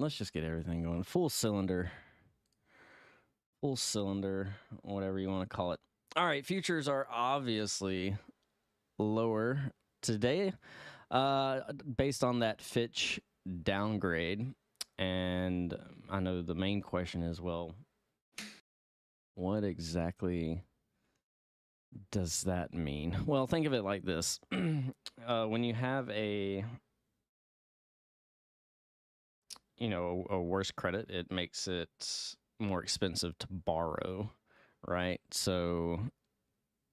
let's just get everything going. Full cylinder, whatever you want to call it. All right, futures are obviously lower today, based on that Fitch downgrade. And I know the main question is, well, what exactly does that mean? Well, think of it like this. When you have a worse credit, it makes it more expensive to borrow, right? So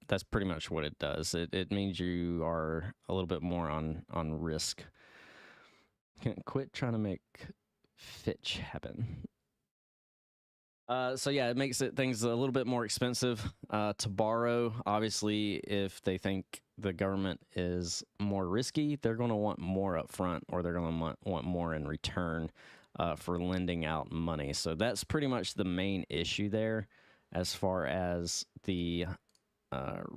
that's pretty much what it does. It means you are a little bit more on risk. Quit trying to make Fitch happen. So yeah, it makes things a little bit more expensive to borrow. Obviously, if they think the government is more risky, they're going to want more up front, or they're going to want more in return for lending out money. So that's pretty much the main issue there as far as the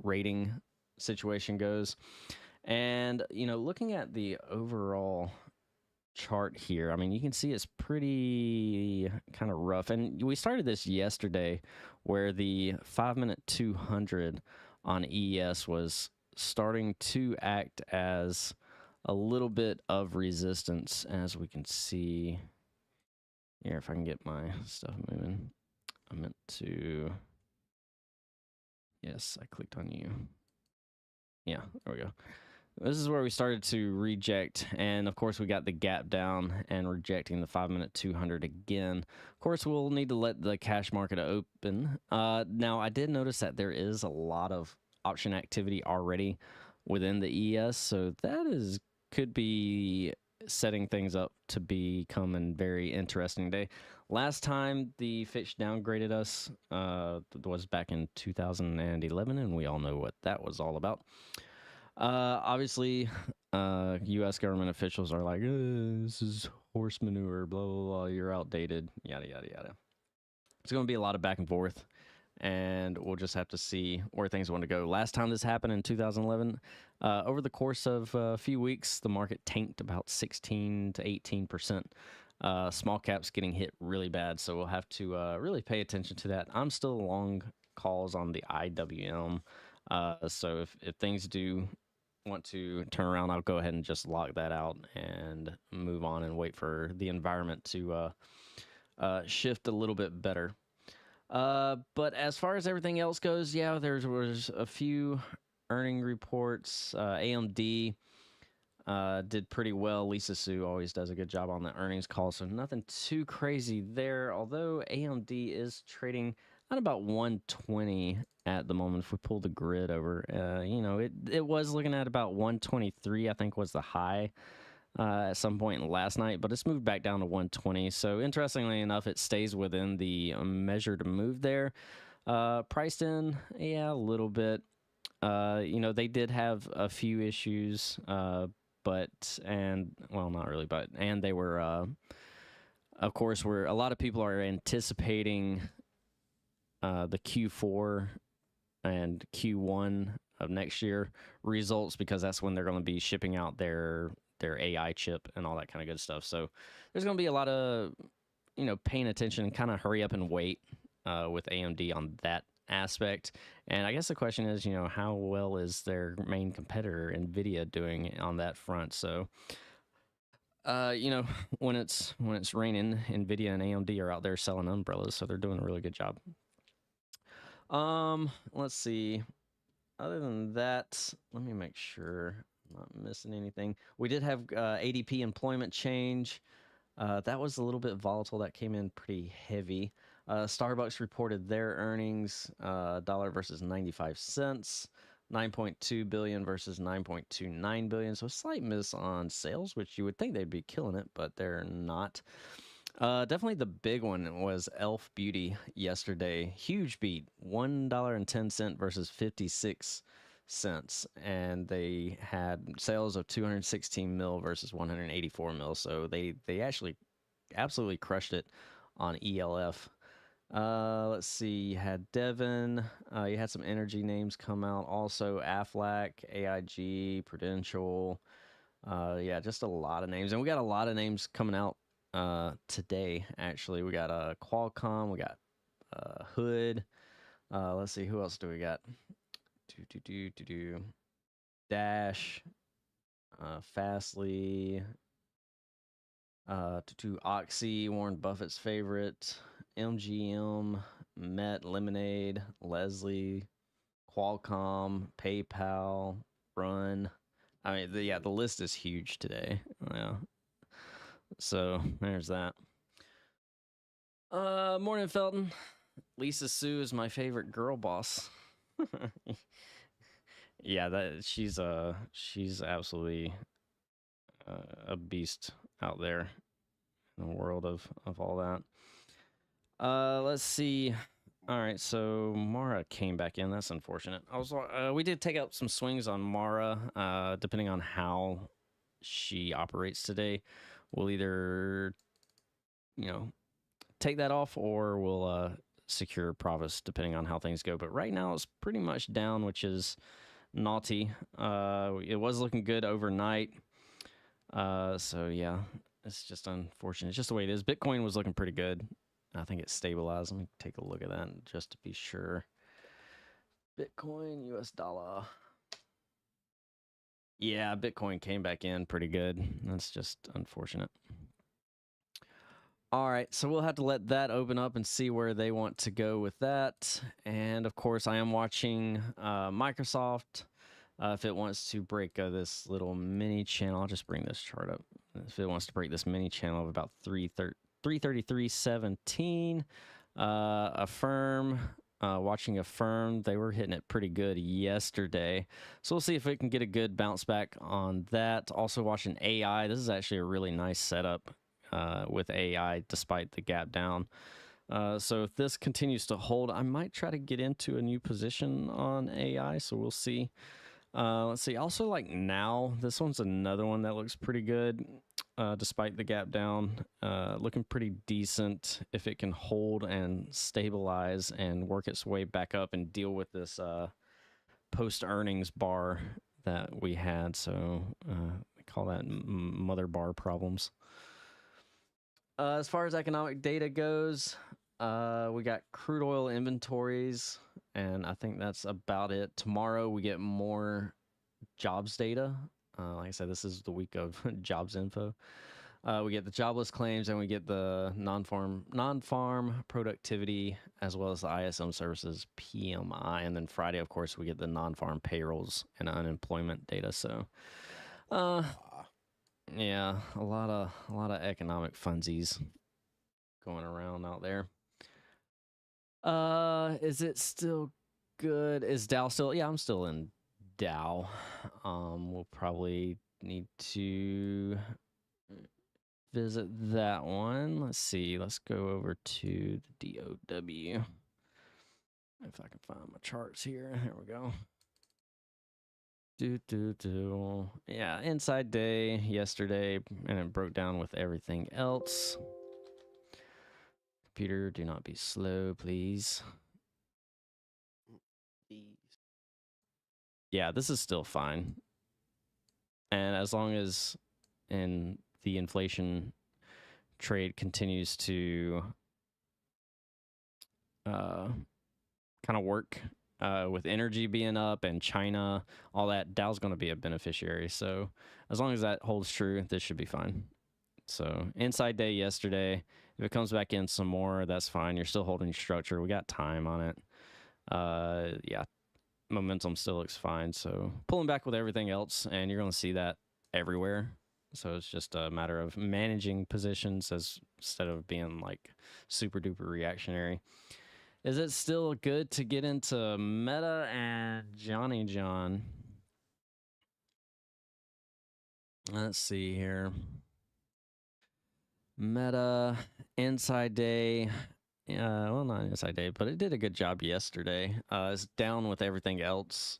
rating situation goes. And, looking at the overall chart here, I mean, you can see it's pretty kind of rough. And we started this yesterday where the 5-minute 200 on ES was starting to act as a little bit of resistance, as we can see here. If I can get my stuff moving. I meant to... Yes, I clicked on you. Yeah, there we go. This is where we started to reject, and of course we got the gap down and rejecting the 5-minute 200 again. Of course, we'll need to let the cash market open. Now, I did notice that there is a lot of option activity already within the ES, so that could be setting things up to become a very interesting day. Last time the Fitch downgraded us was back in 2011, and we all know what that was all about. Obviously, U.S. government officials are like, this is horse manure, blah, blah, blah, you're outdated, yada, yada, yada. It's going to be a lot of back and forth, and we'll just have to see where things want to go. Last time this happened in 2011, over the course of a few weeks, the market tanked about 16 to 18%. Small caps getting hit really bad, so we'll have to really pay attention to that. I'm still long calls on the IWM, so if things do want to turn around, I'll go ahead and just lock that out and move on and wait for the environment to shift a little bit better. But as far as everything else goes, yeah, there was a few earning reports. AMD did pretty well. Lisa Su always does a good job on the earnings call, so nothing too crazy there, although AMD is trading at about 120 at the moment. If we pull the grid over, it was looking at about 123, I think was the high at some point last night, but it's moved back down to 120. So interestingly enough, it stays within the measured move there. Priced in, yeah, a little bit. They did have a few issues, and they were, of course, where a lot of people are anticipating the Q4 and Q1 of next year results, because that's when they're going to be shipping out their AI chip and all that kind of good stuff. So there's going to be a lot of, paying attention and kind of hurry up and wait with AMD on that aspect. And I guess the question is, how well is their main competitor NVIDIA doing on that front? So when it's raining, NVIDIA and AMD are out there selling umbrellas, so they're doing a really good job. Let's see. Other than that, let me make sure I'm not missing anything. We did have ADP employment change. That was a little bit volatile. That came in pretty heavy. Starbucks reported their earnings, dollar versus 95 cents, 9.2 billion versus 9.29 billion. So a slight miss on sales, which you would think they'd be killing it, but they're not. Definitely the big one was Elf Beauty yesterday. Huge beat, $1.10 versus 56 cents, and they had sales of 216 mil versus 184 mil. So they actually absolutely crushed it on ELF. Let's see, you had Devon, you had some energy names come out also, Aflac, AIG, Prudential, yeah, just a lot of names. And we got a lot of names coming out today. Actually, we got Qualcomm, we got Hood. Let's see, who else do we got? Dash, Fastly, Oxy, Warren Buffett's favorite, MGM, Met, Lemonade, Leslie, Qualcomm, PayPal, Run. I mean, the list is huge today. Yeah. So there's that. Morning, Felton. Lisa Sue is my favorite girl boss. Yeah, that she's absolutely a beast out there in the world of all that. Let's see. All right, so Mara came back in. That's unfortunate. We did take out some swings on Mara. Depending on how she operates today, we'll either take that off or we'll secure profits depending on how things go. But right now it's pretty much down, which is naughty. It was looking good overnight. So yeah, it's just unfortunate. It's just the way it is. Bitcoin was looking pretty good. I think it stabilized. Let me take a look at that just to be sure. Bitcoin, US dollar. Yeah, Bitcoin came back in pretty good. That's just unfortunate. All right, so we'll have to let that open up and see where they want to go with that. And of course, I am watching Microsoft. If it wants to break this little mini channel, I'll just bring this chart up. If it wants to break this mini channel of about 333.17, Affirm, watching Affirm, they were hitting it pretty good yesterday. So we'll see if we can get a good bounce back on that. Also watching AI. This is actually a really nice setup with AI despite the gap down. So if this continues to hold, I might try to get into a new position on AI. So we'll see. Let's see. Also, like now, this one's another one that looks pretty good, despite the gap down. Looking pretty decent if it can hold and stabilize and work its way back up and deal with this post-earnings bar that we had. So we call that mother bar problems. As far as economic data goes, we got crude oil inventories, and I think that's about it. Tomorrow we get more jobs data. Like I said, this is the week of jobs info. We get the jobless claims, and we get the non-farm productivity, as well as the ISM services PMI. And then Friday, of course, we get the non-farm payrolls and unemployment data. So, yeah, a lot of economic funsies going around out there. Is it still good? Is Dow still? Yeah, I'm still in Dow. We'll probably need to visit that one. Let's see. Let's go over to the DOW. If I can find my charts here. Here we go. Yeah, inside day yesterday, and it broke down with everything else. Computer, do not be slow, please. Yeah, this is still fine. And as long as the inflation trade continues to kind of work with energy being up and China, all that, Dow's going to be a beneficiary. So as long as that holds true, this should be fine. So inside day yesterday, if it comes back in some more, that's fine. You're still holding your structure. We got time on it. Yeah, momentum still looks fine. So pulling back with everything else, and you're going to see that everywhere. So it's just a matter of managing positions instead of being like super duper reactionary. Is it still good to get into Meta and Johnny John? Let's see here. Meta, inside day. Well, not inside day, but it did a good job yesterday. It's down with everything else.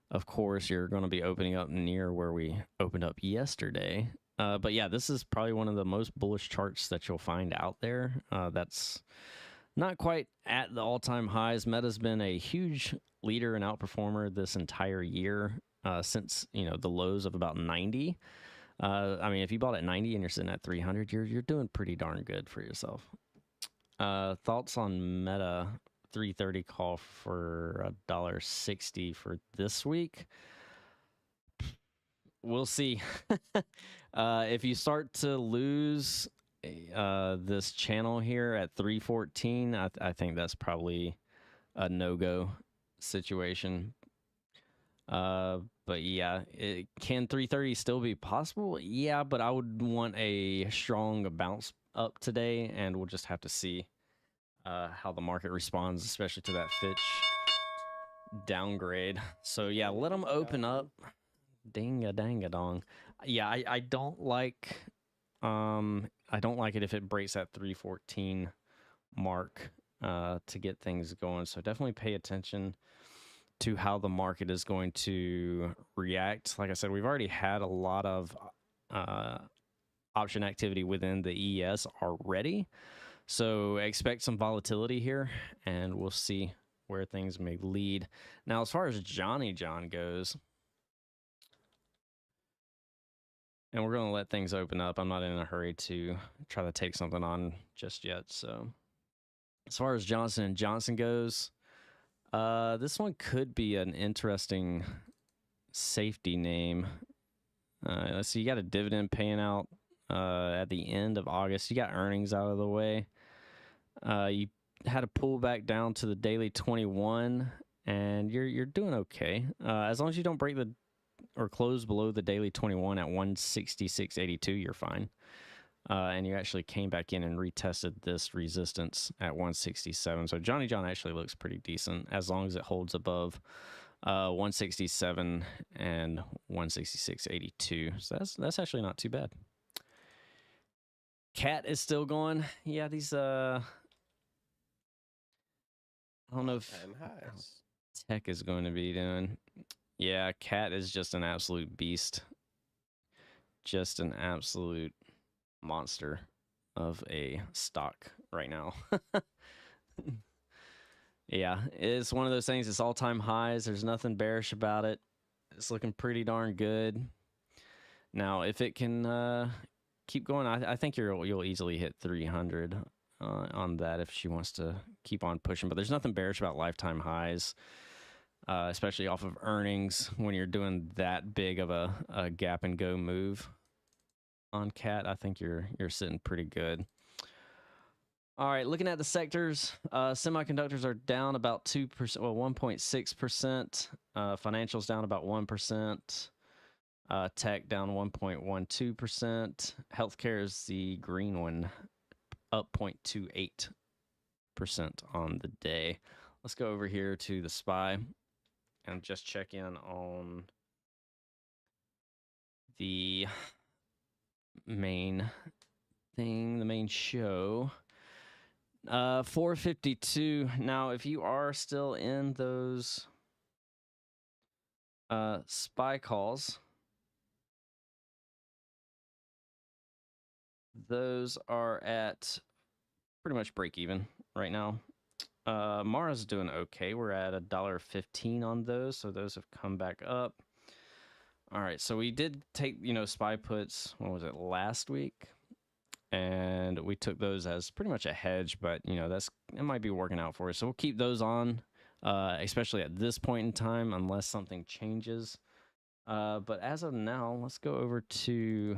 Of course, you're going to be opening up near where we opened up yesterday. But yeah, this is probably one of the most bullish charts that you'll find out there. That's not quite at the all-time highs. Meta's been a huge leader and outperformer this entire year since the lows of about 90. I mean, if you bought at 90 and you're sitting at 300, you're doing pretty darn good for yourself. Thoughts on Meta 330 call for $1.60 for this week? We'll see. If you start to lose this channel here at 314, I think that's probably a no-go situation. But yeah, can 330 still be possible? Yeah, but I would want a strong bounce up today, and we'll just have to see how the market responds, especially to that Fitch downgrade. So yeah, let them open up. Ding-a-dang-a-dong. Yeah, I don't like it if it breaks that 314 mark to get things going. So definitely pay attention to how the market is going to react. Like I said, we've already had a lot of option activity within the ES already. So expect some volatility here, and we'll see where things may lead. Now, as far as Johnny John goes, and we're going to let things open up. I'm not in a hurry to try to take something on just yet. So as far as Johnson & Johnson goes, this one could be an interesting safety name. Let's see, you got a dividend paying out at the end of August. You got earnings out of the way. You had a pullback down to the daily 21, and you're doing okay. As long as you don't break the or close below the daily 21 at 166.82, you're fine. And you actually came back in and retested this resistance at 167. So Johnny John actually looks pretty decent as long as it holds above 167 and 166.82. So that's actually not too bad. Cat is still going. Yeah, these I don't know if Tech is going to be doing. Yeah, Cat is just an absolute beast. Just an absolute monster of a stock right now. Yeah, it's one of those things. It's all-time highs. There's nothing bearish about it. It's looking pretty darn good. Now, if it can keep going, I think you'll easily hit 300 on that if she wants to keep on pushing. But there's nothing bearish about lifetime highs. Especially off of earnings when you're doing that big of a gap and go move on Cat. I think you're sitting pretty good. All right, looking at the sectors, semiconductors are down about 2%, well, 1.6%. Financials down about 1%. Tech down 1.12%. Healthcare is the green one, up 0.28% on the day. Let's go over here to the SPY and just check in on the main thing, the main show. 452. Now, if you are still in those SPY calls, those are at pretty much break even right now. Mara's doing okay. We're at $1.15 on those, so those have come back up. All right, so we did take, SPY puts, what was it, last week? And we took those as pretty much a hedge, but, it might be working out for us. So we'll keep those on, especially at this point in time, unless something changes. But as of now, let's go over to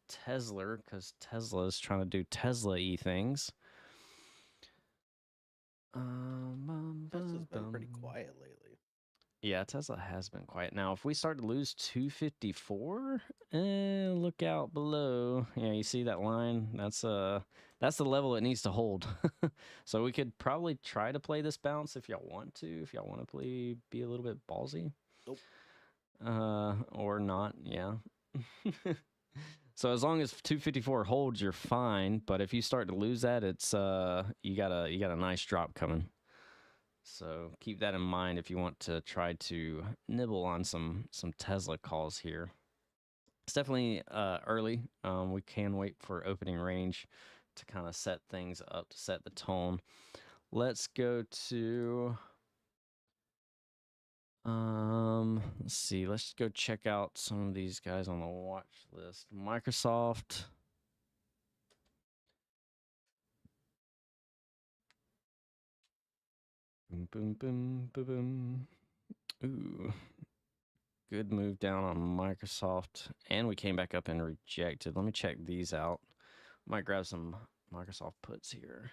Tesla, because Tesla is trying to do Tesla-y things. Tesla's been pretty quiet lately. Yeah, Tesla has been quiet. Now, if we start to lose 254, look out below. Yeah, you see that line? That's the level it needs to hold. So we could probably try to play this bounce if y'all want to. If y'all want to be a little bit ballsy. Nope. Or not, yeah. So as long as 254 holds, you're fine. But if you start to lose that, it's you got a nice drop coming. So keep that in mind if you want to try to nibble on some Tesla calls here. It's definitely early. We can wait for opening range to kind of set things up, to set the tone. Let's go to Let's see. Let's go check out some of these guys on the watch list. Microsoft. Boom, boom, boom, boom, boom. Ooh. Good move down on Microsoft. And we came back up and rejected. Let me check these out. Might grab some Microsoft puts here.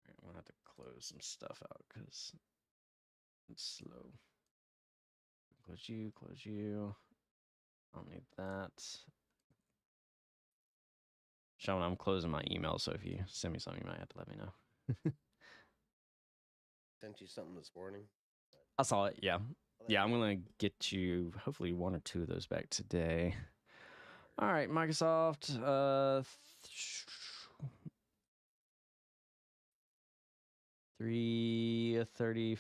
I'm going to have to close some stuff out because it's slow. Close you, close you. I don't need that. Sean, I'm closing my email, so if you send me something, you might have to let me know. Sent you something this morning. I saw it, yeah. Yeah, I'm going to get you hopefully one or two of those back today. All right, Microsoft. 330.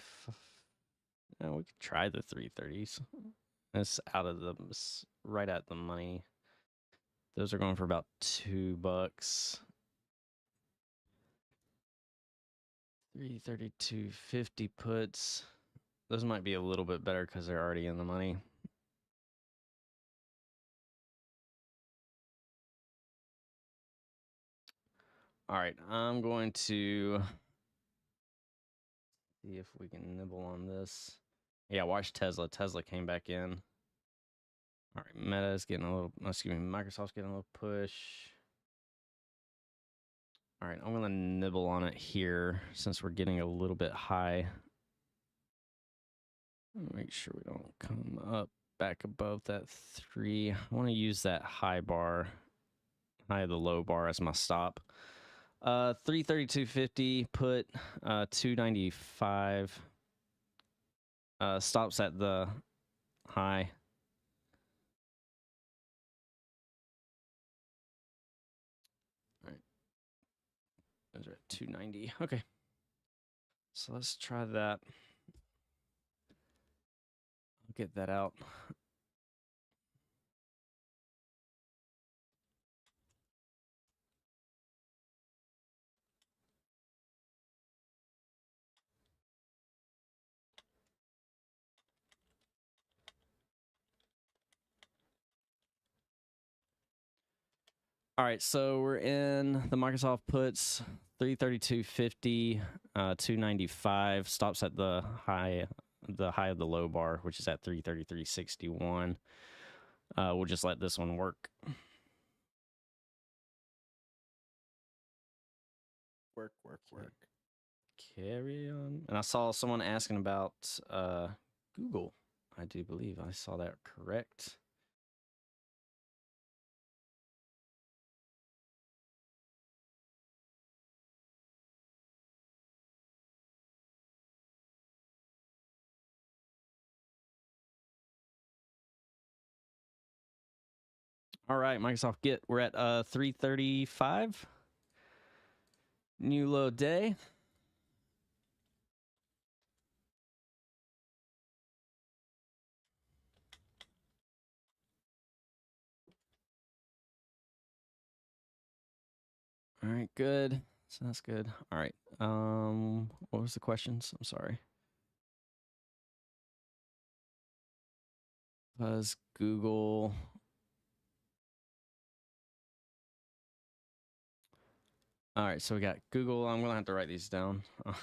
We could try the 330s. That's out of the right at the money. Those are going for about $2. 332.50 puts. Those might be a little bit better because they're already in the money. All right, I'm going to see if we can nibble on this. Yeah, watch Tesla. Tesla came back in. All right, Meta's getting a little, Microsoft's getting a little push. All right, I'm going to nibble on it here since we're getting a little bit high. Make sure we don't come up back above that 3. I want to use that high bar, high of the low bar as my stop. 332.50 put, 295. Stops at the high. All right. Those are at 290. Okay. So let's try that. I'll get that out. All right, so we're in the Microsoft puts, 332.50, 295. Stops at the high of the low bar, which is at 333.61. We'll just let this one work. Work. Carry on. And I saw someone asking about Google. I do believe I saw that correct. All right, Microsoft Git. We're at 335. New low day. All right, good. So that's good. All right. What was the questions? I'm sorry. Fuzz, Google. All right, so we got Google. I'm gonna have to write these down. All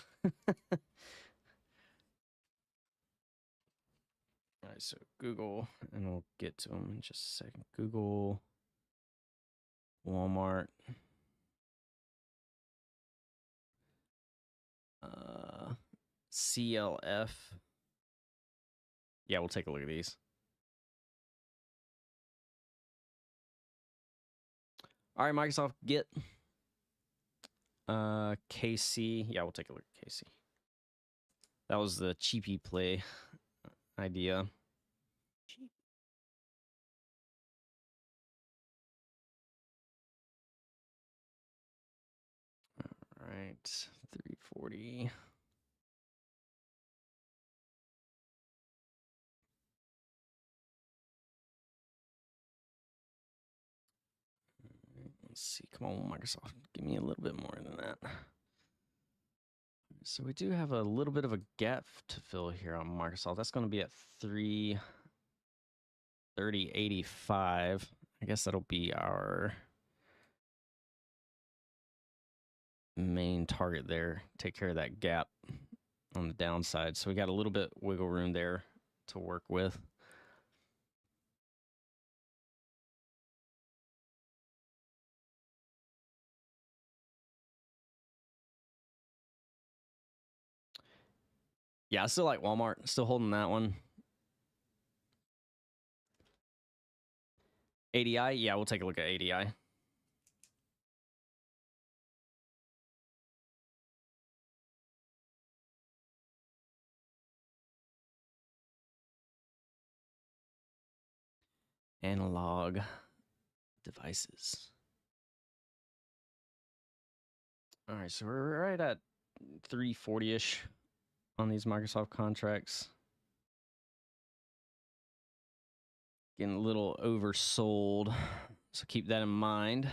right, so Google, and we'll get to them in just a second. Google, Walmart, CLF. Yeah, we'll take a look at these. All right, Microsoft Git. KC. Yeah, we'll take a look at KC. That was the cheapy play idea. Cheap. All right, 340. Let's see. Come on, Microsoft. Give me a little bit more than that. So we do have a little bit of a gap to fill here on Microsoft. That's going to be at 330.85. I guess that'll be our main target there. Take care of that gap on the downside. So we got a little bit wiggle room there to work with. Yeah, I still like Walmart. Still holding that one. ADI, yeah, we'll take a look at ADI. Analog devices. All right, so we're right at 340-ish on these Microsoft contracts. Getting a little oversold, so keep that in mind.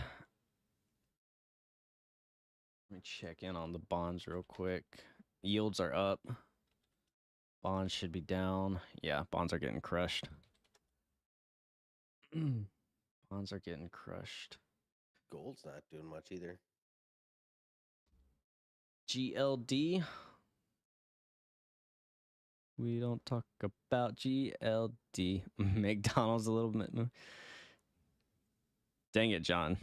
Let me check in on the bonds real quick. Yields are up. Bonds should be down. Yeah, bonds are getting crushed. Bonds are getting crushed. Gold's not doing much either. GLD. We don't talk about GLD. McDonald's a little bit. Dang it, John.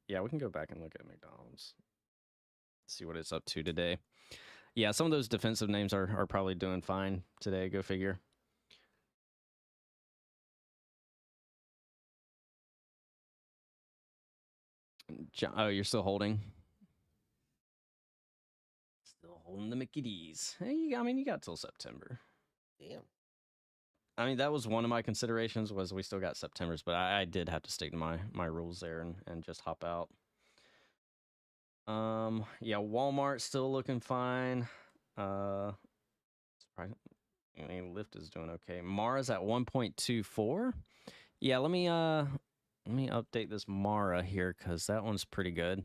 Yeah, we can go back and look at McDonald's. See what it's up to today. Yeah, some of those defensive names are probably doing fine today. Go figure. John, oh, you're still holding? Still holding the Mickey D's. Hey, I mean, you got till September. Damn. I mean, that was one of my considerations, was we still got September's, but I did have to stick to my rules there and just hop out. Yeah, Walmart still looking fine. Lyft is doing okay. Mara's at 1.24. Yeah, let me update this Mara here because that one's pretty good.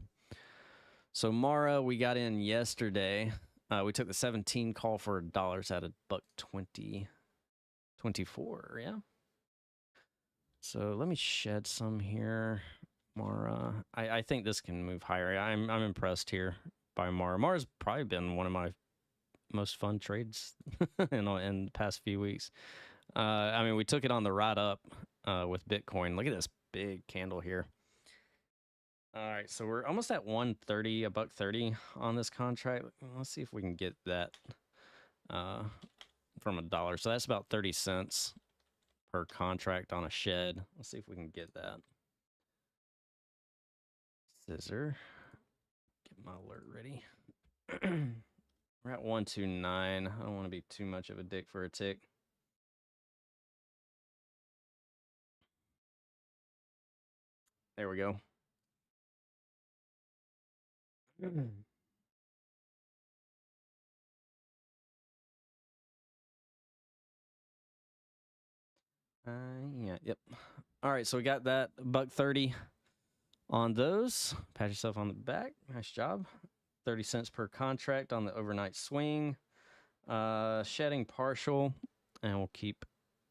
So Mara, we got in yesterday. We took the 17 call for dollars at $1.20. 24, yeah. So let me shed some here. Mara, I think this can move higher. I'm impressed here by Mara. Mara's probably been one of my most fun trades in the past few weeks. I mean, we took it on the ride up with Bitcoin. Look at this big candle here. All right, so we're almost at 130, $1.30 on this contract. Let's see if we can get that from $1. So that's about 30 cents per contract on a shed. Let's see if we can get that. Scissor. Get my alert ready. We're at 129. I don't want to be too much of a dick for a tick. There we go. Yeah, yep. All right, so we got that $1.30 on those. Pat yourself on the back. Nice job. 30 cents per contract on the overnight swing. Shedding partial, and we'll keep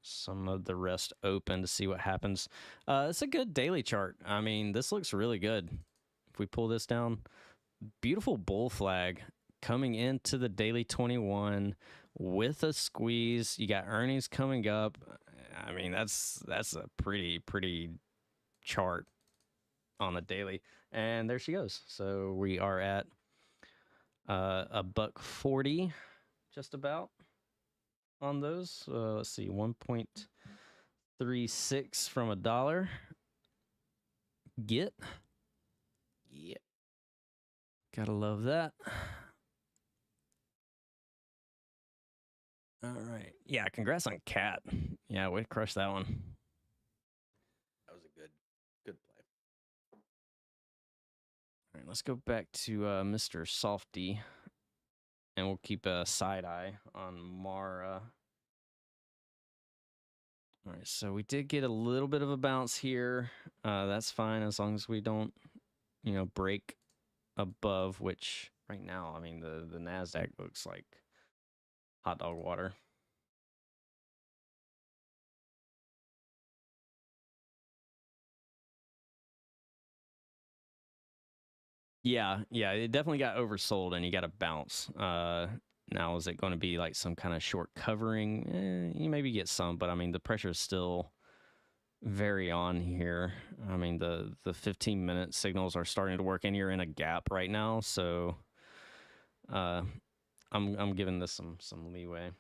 some of the rest open to see what happens. It's a good daily chart. I mean, this looks really good. If we pull this down, beautiful bull flag coming into the daily 21 with a squeeze. You got earnings coming up. I mean, that's a pretty chart on the daily. And there she goes. So we are at $1.40 just about on those. Let's see, 1.36 from $1. Get. Yep. Gotta love that. All right. Yeah, congrats on Cat. Yeah, way to crush that one. That was a good play. All right, let's go back to Mr. Softy, and we'll keep a side eye on Mara. All right, so we did get a little bit of a bounce here. That's fine as long as we don't, break above, which right now, I mean, the NASDAQ looks like hot dog water. Yeah, it definitely got oversold, and you got to bounce. Now, is it going to be like some kind of short covering? You maybe get some, but I mean, the pressure is still very on here. I mean, the 15-minute signals are starting to work, and you're in a gap right now, so I'm giving this some leeway.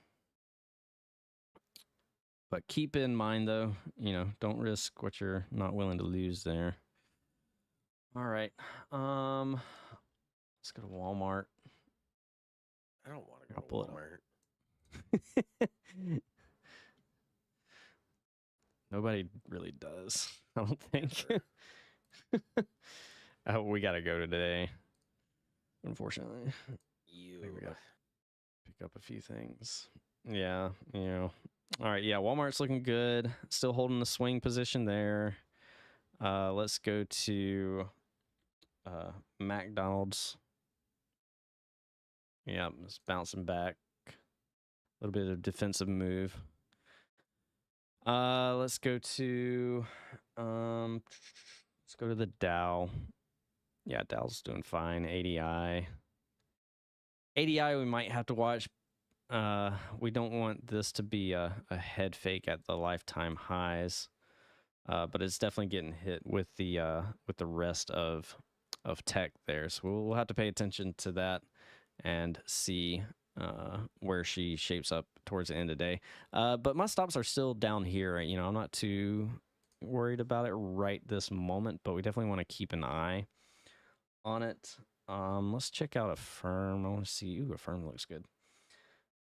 But keep in mind, though, don't risk what you're not willing to lose there. All right. Let's go to Walmart. I don't want to go to Walmart. Nobody really does, I don't think. We got to go today, unfortunately. You We got to pick up a few things. Yeah, All right, yeah, Walmart's looking good. Still holding the swing position there. Let's go to McDonald's. Yeah, it's bouncing back. A little bit of defensive move. Let's go to the Dow. Yeah, Dow's doing fine. ADI we might have to watch. We don't want this to be a head fake at the lifetime highs. But it's definitely getting hit with the rest of tech there. So we'll have to pay attention to that and see where she shapes up towards the end of the day. But my stops are still down here. I'm not too worried about it right this moment, but we definitely want to keep an eye on it. Let's check out a firm. I want to see. Ooh, a firm looks good.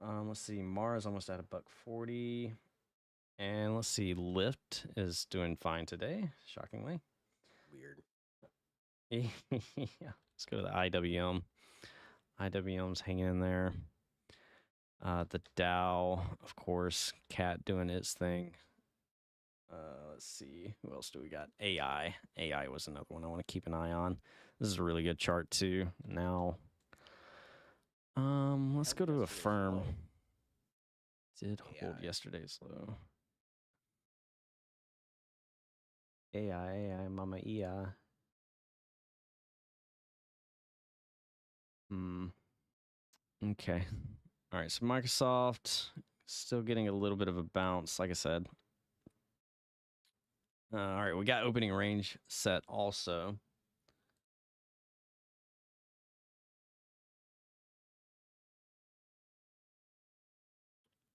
Let's see. Mars almost at $1.40. And let's see. Lyft is doing fine today, shockingly. Weird. Yeah. Let's go to the IWM. IWM's hanging in there. The Dow, of course, Cat doing its thing. Let's see. Who else do we got? AI. AI was another one I want to keep an eye on. This is a really good chart too. Now, let's go to a firm. Did hold yesterday's low. AI, Mama EI. Okay. All right. So Microsoft still getting a little bit of a bounce, like I said. All right. We got opening range set also.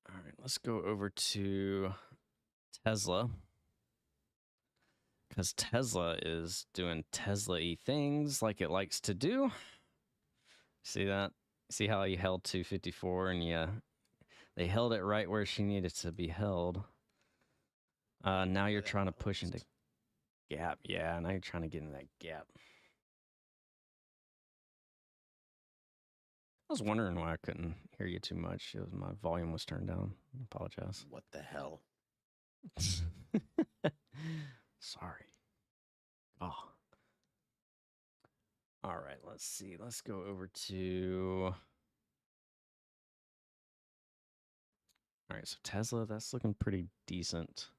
All right. Let's go over to Tesla. Because Tesla is doing Tesla-y things like it likes to do. See that? See how he held 254 and yeah, they held it right where she needed to be held. Now you're trying to push into gap. Yeah, now you're trying to get in that gap. I was wondering why I couldn't hear you too much. My volume was turned down. I apologize. What the hell? Sorry. Oh. All right, let's see. Let's go over to... All right, so Tesla, that's looking pretty decent.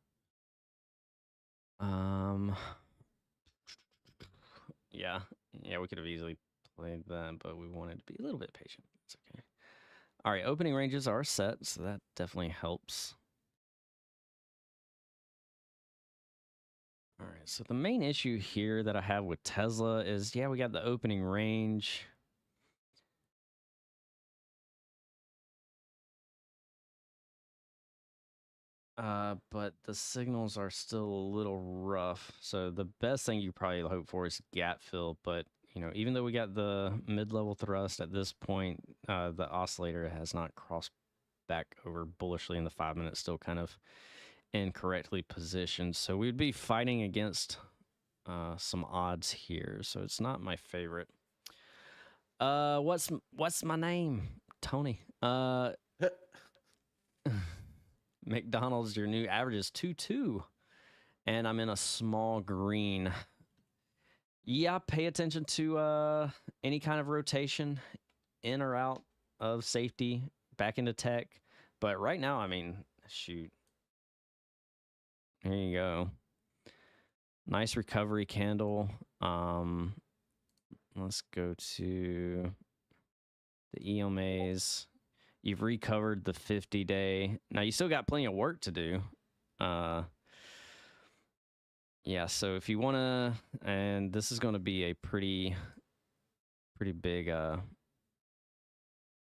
Yeah, we could have easily played that, but we wanted to be a little bit patient. It's okay. All right, opening ranges are set, so that definitely helps. All right, so the main issue here that I have with Tesla is, yeah, we got the opening range. But the signals are still a little rough. So the best thing you probably hope for is gap fill. But, even though we got the mid-level thrust at this point, the oscillator has not crossed back over bullishly in the 5 minutes, still kind of incorrectly positioned. So we'd be fighting against some odds here. So it's not my favorite. What's my name? Tony. McDonald's, your new average is 2.2, and I'm in a small green. Yeah, pay attention to any kind of rotation in or out of safety, back into tech. But right now, I mean, shoot. Here you go. Nice recovery candle. Let's go to the EMAs. You've recovered the 50-day. Now you still got plenty of work to do. Yeah, so if you want to, and this is going to be a pretty big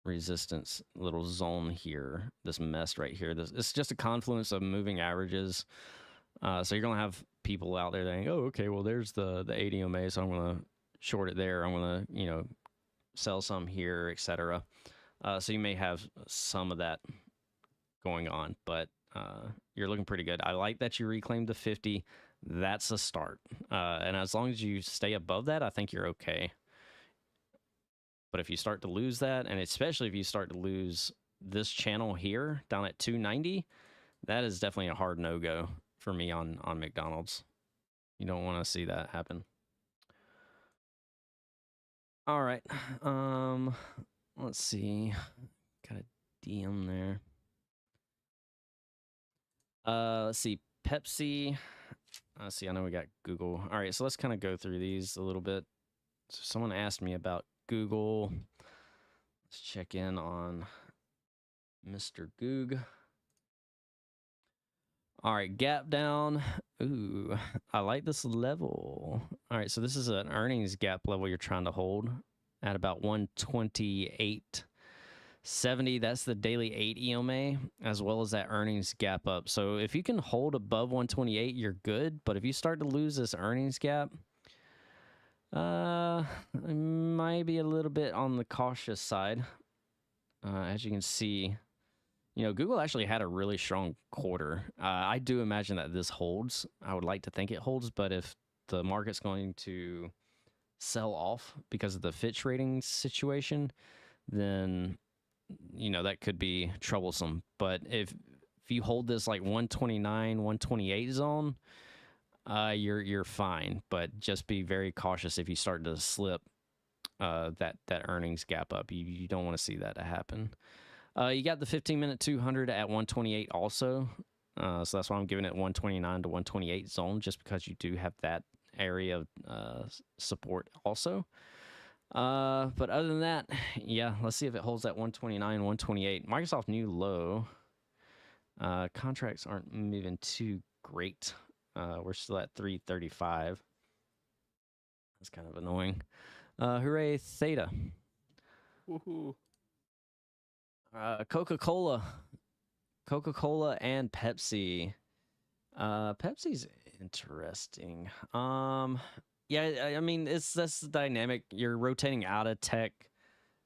resistance little zone here. This mess right here. It's just a confluence of moving averages. So you're going to have people out there saying, "Oh, okay, well there's the 80 EMA, so I'm going to short it there. I'm going to sell some here, etc." So you may have some of that going on, but you're looking pretty good. I like that you reclaimed the 50. That's a start. And as long as you stay above that, I think you're okay. But if you start to lose that, and especially if you start to lose this channel here down at 290, that is definitely a hard no-go for me on McDonald's. You don't want to see that happen. All right. Let's see. Got a DM there. Let's see. Pepsi. Let's see. I know we got Google. All right. So let's kind of go through these a little bit. So someone asked me about Google. Let's check in on Mr. Goog. All right, gap down. Ooh, I like this level. All right, so this is an earnings gap level you're trying to hold at about 128.70. That's the daily 8 EMA, as well as that earnings gap up. So if you can hold above 128, you're good. But if you start to lose this earnings gap, it might be a little bit on the cautious side. As you can see, Google actually had a really strong quarter. I do imagine that this holds. I would like to think it holds, but if the market's going to sell off because of the Fitch rating situation, then that could be troublesome. But if you hold this like 129, 128 zone, you're fine. But just be very cautious if you start to slip that earnings gap up. You don't want to see that happen. You got the 15-minute 200 at 128 also. So that's why I'm giving it 129 to 128 zone, just because you do have that area of support also. But other than that, yeah, let's see if it holds at 129, 128. Microsoft new low. Contracts aren't moving too great. We're still at 335. That's kind of annoying. Hooray, Theta. Woohoo. Coca-Cola and Pepsi. Pepsi's interesting. Yeah, I mean, that's the dynamic. You're rotating out of tech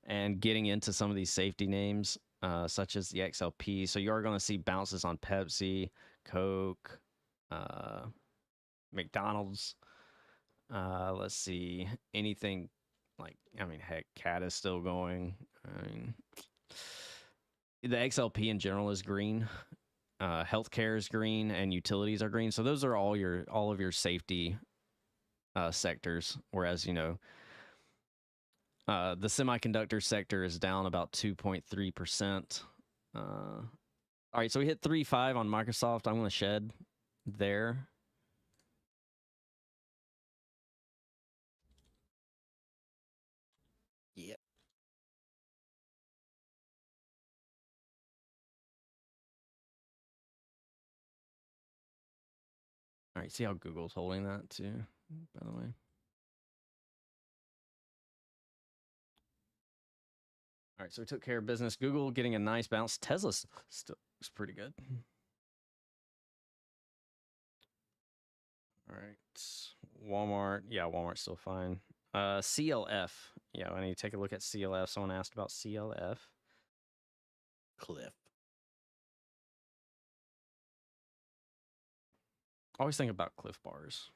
and getting into some of these safety names, such as the XLP. So you are going to see bounces on Pepsi, Coke, McDonald's. Let's see, anything like, I mean, heck, Cat is still going. I mean, the XLP in general is green. Healthcare is green, and utilities are green. So those are all of your safety sectors. Whereas the semiconductor sector is down about 2.3%. All right, so we hit 3.5 on Microsoft. I'm going to shed there. Yep. All right, see how Google's holding that too, by the way. All right, so we took care of business. Google getting a nice bounce. Tesla still looks pretty good. All right, Walmart. Yeah, Walmart's still fine. CLF. Yeah, I need to take a look at CLF. Someone asked about CLF. Cliff. Always think about Cliff Bars.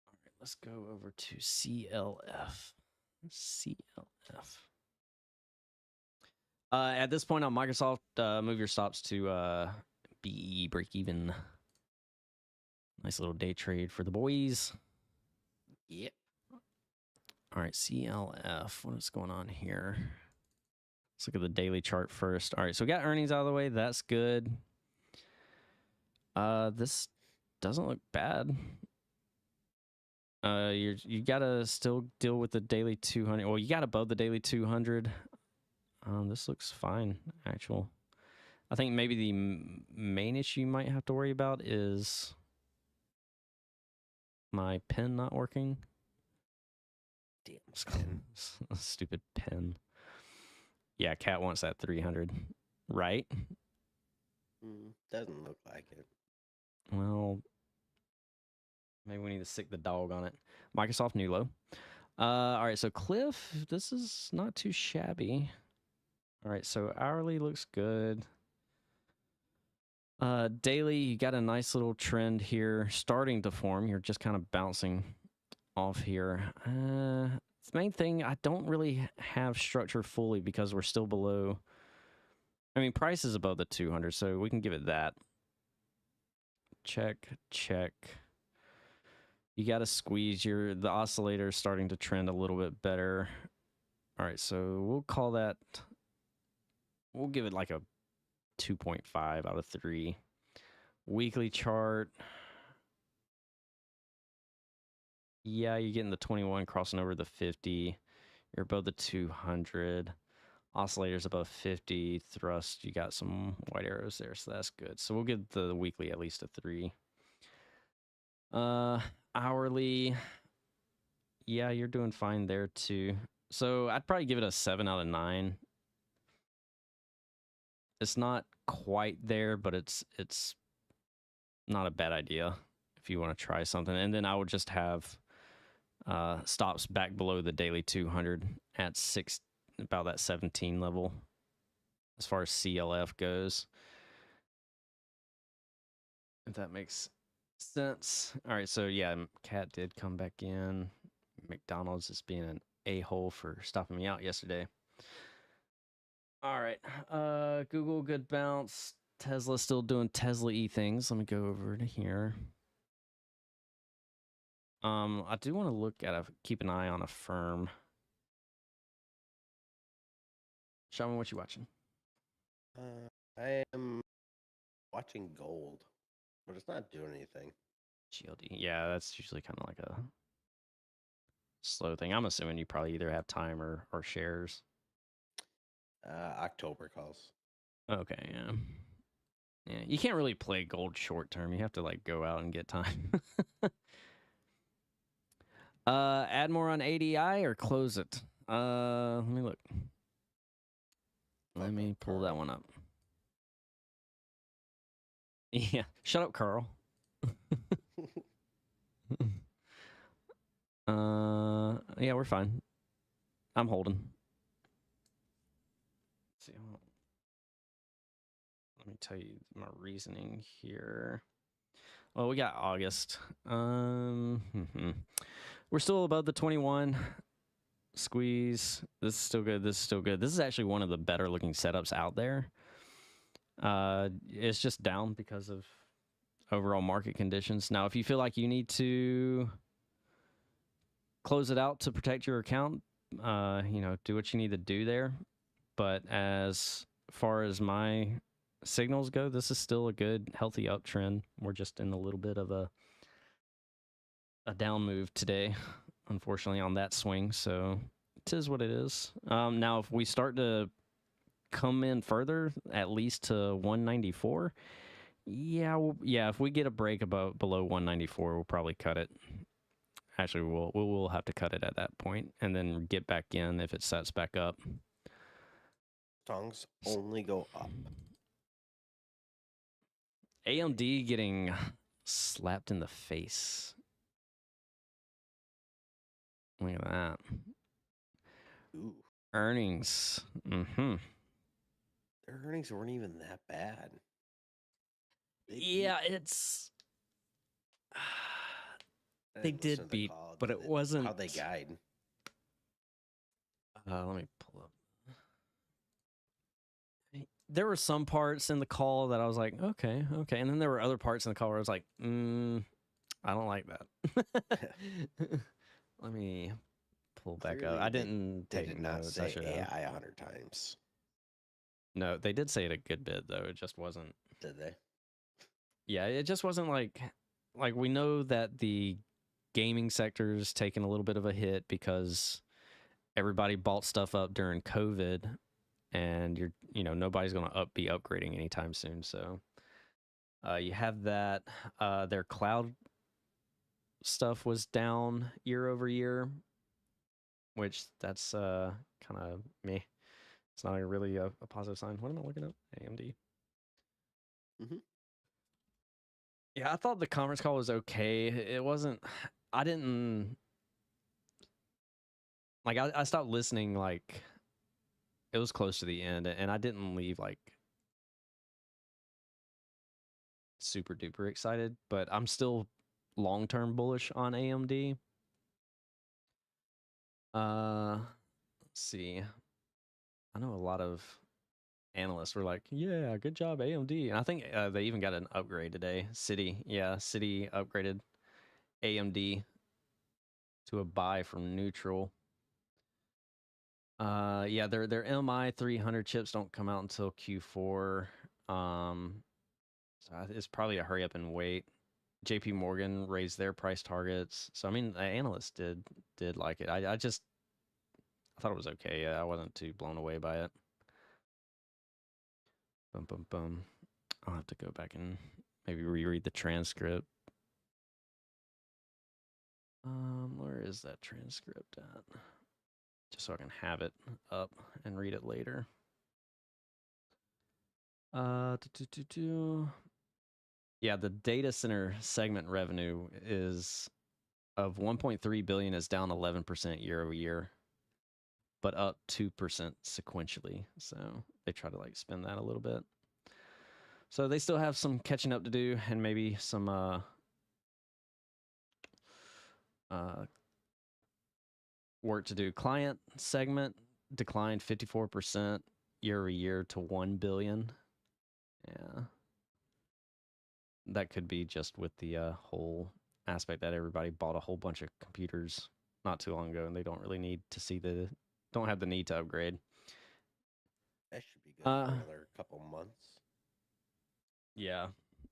All right, let's go over to CLF. CLF. At this point on Microsoft, move your stops to BE break even. Nice little day trade for the boys. Yep. All right, CLF. What is going on here? Let's look at the daily chart first. All right, so we got earnings out of the way. That's good. This doesn't look bad. You gotta still deal with the daily 200. Well, you got above the daily 200. This looks fine, actual. I think maybe the main issue you might have to worry about is my pen not working. Damn pen. Stupid pen. Yeah, Cat wants that 300, right? Doesn't look like it. Well, maybe we need to stick the dog on it. Microsoft new low. All right, so Cliff, this is not too shabby. All right, so hourly looks good. Daily, you got a nice little trend here starting to form. You're just kind of bouncing off here. The main thing, I don't really have structure fully because we're still below. I mean, price is above the 200, so we can give it that. Check, check. You got to squeeze the oscillator is starting to trend a little bit better. All right, so we'll call that, we'll give it like a 2.5 out of 3. Weekly chart. Yeah, you're getting the 21 crossing over the 50. You're above the 200. Oscillators above 50. Thrust, you got some white arrows there, so that's good. So we'll give the weekly at least a 3. Hourly. Yeah, you're doing fine there too. So I'd probably give it a 7 out of 9. It's not quite there, but it's not a bad idea if you want to try something. And then I would just have stops back below the daily 200 at about that 17 level as far as CLF goes. If that makes sense. All right, so yeah, Cat did come back in. McDonald's is being an a-hole for stopping me out yesterday. All right, Google, good bounce. Tesla still doing Tesla-y things. Let me go over to here. I do want to look at keep an eye on a firm. Shaman, what you watching? I am watching gold, but it's not doing anything. GLD. Yeah, that's usually kind of like a slow thing. I'm assuming you probably either have time or shares. October calls. Okay, yeah. Yeah, you can't really play gold short term. You have to like go out and get time. Add more on ADI or close it. Let me look. Let me pull that one up. Yeah, shut up, Carl. Yeah, we're fine. I'm holding. Let's see, let me tell you my reasoning here. Well, we got August. We're still above the 21. Squeeze. This is still good. This is still good. This is actually one of the better looking setups out there. It's just down because of overall market conditions. Now, if you feel like you need to close it out to protect your account, do what you need to do there. But as far as my signals go, this is still a good, healthy uptrend. We're just in a little bit of a down move today, unfortunately, on that swing. So it is what it is. Now, if we start to come in further, at least to 194, if we get a break below 194, we'll probably cut it. Actually, we'll have to cut it at that point and then get back in if it sets back up. Songs only go up. AMD getting slapped in the face. Look at that. Ooh. Earnings. Their earnings weren't even that bad. It's... They did beat, but it wasn't... How they guide. Let me pull up. there were some parts in the call that I was like, okay, and then there were other parts in the call where I was like, I don't like that. Let me pull back up. Clearly, I didn't they take did not notes. I say should have. AI 100 times, No, they did say it a good bit though. It just wasn't. did they? Yeah, it just wasn't like we know that the gaming sector's taken a little bit of a hit because everybody bought stuff up during COVID, and nobody's going to be upgrading anytime soon. So you have that. Their cloud stuff was down year over year, which that's kind of me. It's not really a positive sign. What am I looking up? AMD. Mm-hmm. Yeah, I thought the conference call was okay. It wasn't. I didn't like. I stopped listening. Like it was close to the end, and I didn't leave like super duper excited. But I'm still long term bullish on AMD. Let's see. I know a lot of analysts were like, "Yeah, good job, AMD," and I think they even got an upgrade today. Citi upgraded AMD to a buy from neutral. Yeah, their MI 300 chips don't come out until Q4. So it's probably a hurry up and wait. JP Morgan raised their price targets. So I mean, the analysts did like it. I thought it was okay. Yeah, I wasn't too blown away by it. Boom, boom, boom. I'll have to go back and maybe reread the transcript. Where is that transcript at? Just so I can have it up and read it later. Yeah, the data center segment revenue is of 1.3 billion is down 11% year over year, but up 2% sequentially. So they try to like spin that a little bit. So they still have some catching up to do, and maybe some work to do. Client segment declined 54% year over year to 1 billion. Yeah. That could be just with the whole aspect that everybody bought a whole bunch of computers not too long ago, and they don't really need to don't have the need to upgrade. That should be good for another couple months. Yeah.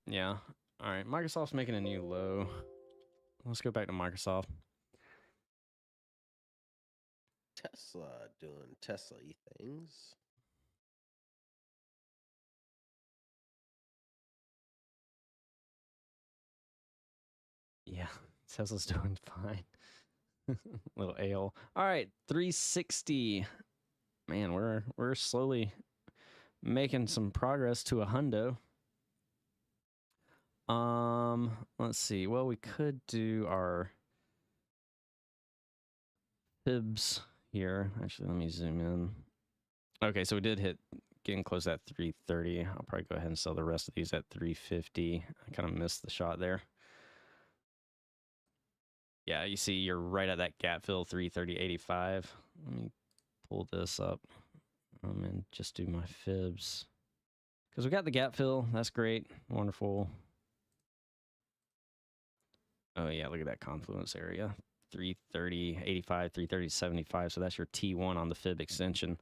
All right, Microsoft's making a new low. Let's go back to Microsoft. Tesla doing Tesla-y things. Yeah, Tesla's doing fine. Little ale. All right, 360. Man, we're slowly making some progress to a hundo. Let's see. Well, we could do our fibs here. Actually, let me zoom in. Okay, so we did hit getting close at 330. I'll probably go ahead and sell the rest of these at 350. I kind of missed the shot there. Yeah, you see you're right at that gap fill, 330.85. Let me pull this up and just do my fibs. Because we got the gap fill. That's great. Wonderful. Oh, yeah, look at that confluence area. 330.85, 330.75. So that's your T1 on the fib extension.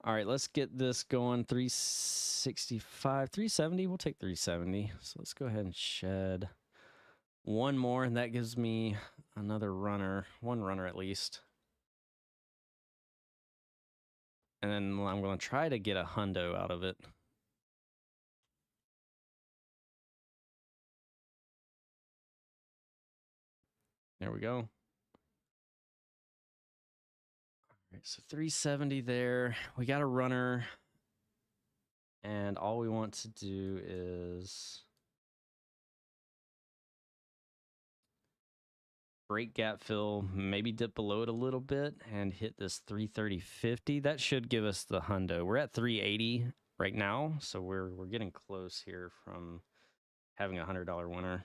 All right, let's get this going. 365, 370. We'll take 370. So let's go ahead and shed one more, and that gives me another runner, one runner at least. And then I'm going to try to get a hundo out of it. There we go. All right, so 370 there. We got a runner. And all we want to do is break gap fill, maybe dip below it a little bit and hit this 330.50. That should give us the hundo. We're at 380 right now, so we're getting close here from having a $100 winner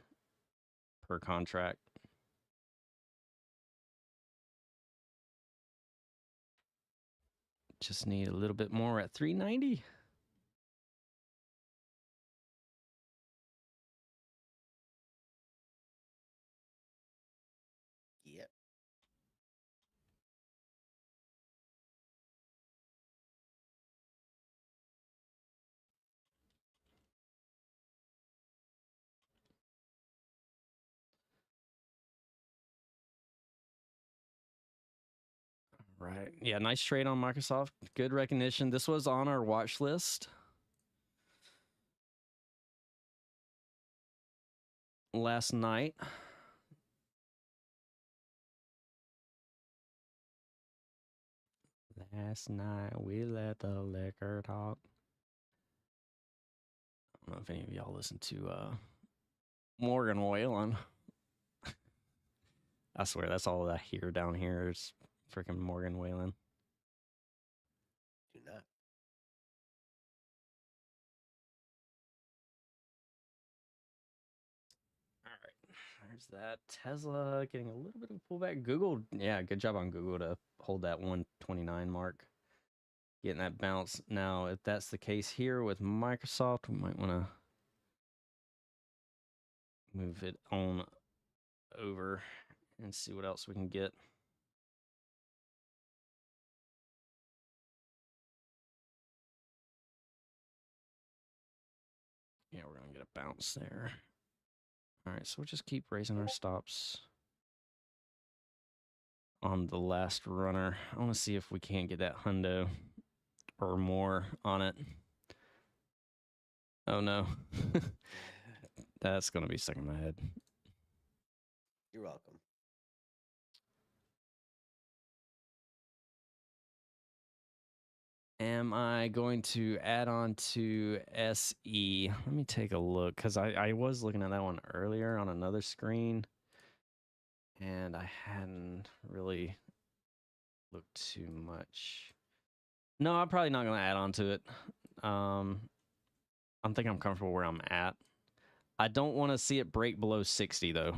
per contract. Just need a little bit more at 390. Right. Yeah, nice trade on Microsoft. Good recognition. This was on our watch list last night. Last night we let the liquor talk. I don't know if any of y'all listen to Morgan Whalen. I swear that's all I hear down here is freaking Morgan Whalen. Do not. All right, there's that. Tesla getting a little bit of a pullback. Google, yeah, good job on Google to hold that 129 mark. Getting that bounce. Now, if that's the case here with Microsoft, we might want to move it on over and see what else we can get. Yeah, we're going to get a bounce there. All right, so we'll just keep raising our stops on the last runner. I want to see if we can't get that hundo or more on it. Oh, no. That's going to be stuck in my head. You're welcome. Am I going to add on to SE? Let me take a look, because I was looking at that one earlier on another screen, and I hadn't really looked too much. No, I'm probably not going to add on to it. I think I'm comfortable where I'm at. I don't want to see it break below 60, though,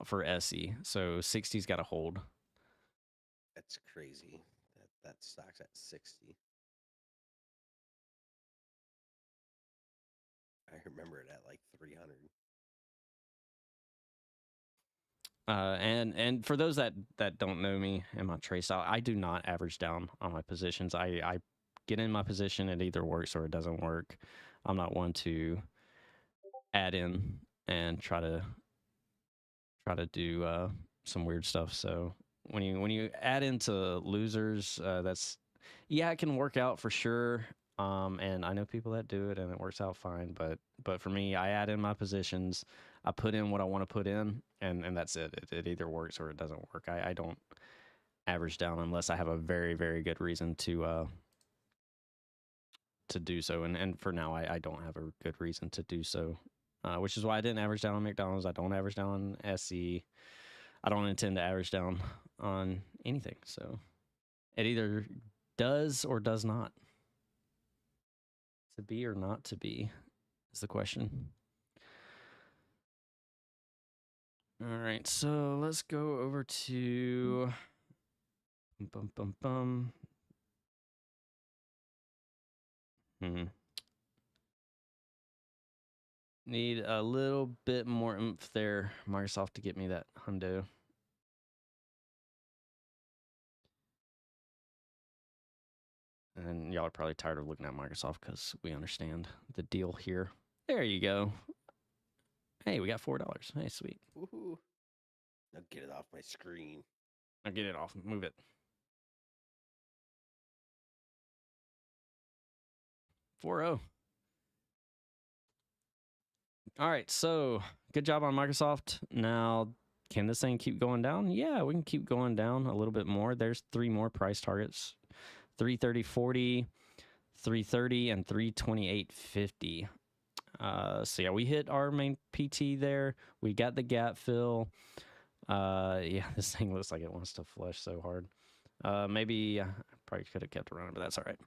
for SE. So 60's got to hold. That's crazy. That stock's at 60. I remember it at like 300. And for those that don't know me and my trade style, I do not average down on my positions. I get in my position, it either works or it doesn't work. I'm not one to add in and try to do some weird stuff. So when you add into losers, that's, yeah, it can work out for sure. And I know people that do it and it works out fine. But for me, I add in my positions, I put in what I want to put in, and that's it. It either works or it doesn't work. I don't average down unless I have a very, very good reason to do so. And for now, I don't have a good reason to do so, which is why I didn't average down on McDonald's. I don't average down on SE. I don't intend to average down on anything. So it either does or does not. To be or not to be is the question. All right, so let's go over to Need a little bit more oomph there, Microsoft, to get me that hundo. And y'all are probably tired of looking at Microsoft because we understand the deal here. There you go. Hey, we got $4. Hey, sweet. Woohoo. Now get it off my screen. Now get it off. Move it. 4-0. All right, so good job on Microsoft. Now, can this thing keep going down? Yeah, we can keep going down a little bit more. There's 3 more price targets. 330.40, 330, and 328.50. So yeah, we hit our main PT there. We got the gap fill. Yeah, this thing looks like it wants to flush so hard. Maybe I probably could have kept it running, but that's all right.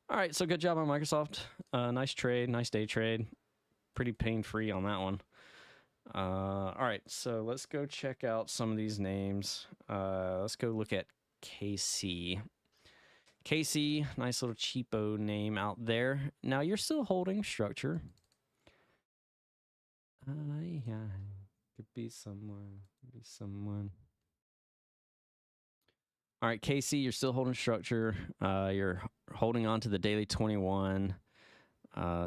All right, so good job on Microsoft. Nice trade, nice day trade. Pretty pain-free on that one. All right, so let's go check out some of these names. Let's go look at KC. KC, nice little cheapo name out there. Now you're still holding structure. Yeah, could be someone. Be someone. All right, KC, you're still holding structure. You're holding on to the daily 21.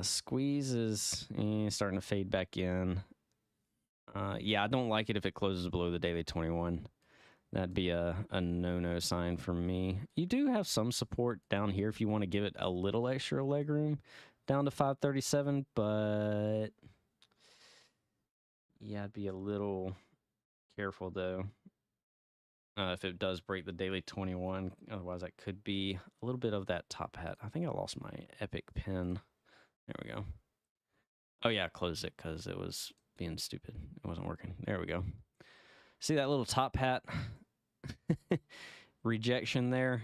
Squeeze is starting to fade back in. Yeah, I don't like it if it closes below the daily 21. That'd be a no-no sign for me. You do have some support down here if you want to give it a little extra leg room down to 537, but yeah, I'd be a little careful though. If it does break the daily 21, otherwise that could be a little bit of that top hat. I think I lost my epic pin. There we go. Oh yeah, I closed it because it was being stupid. It wasn't working. There we go. See that little top hat rejection there?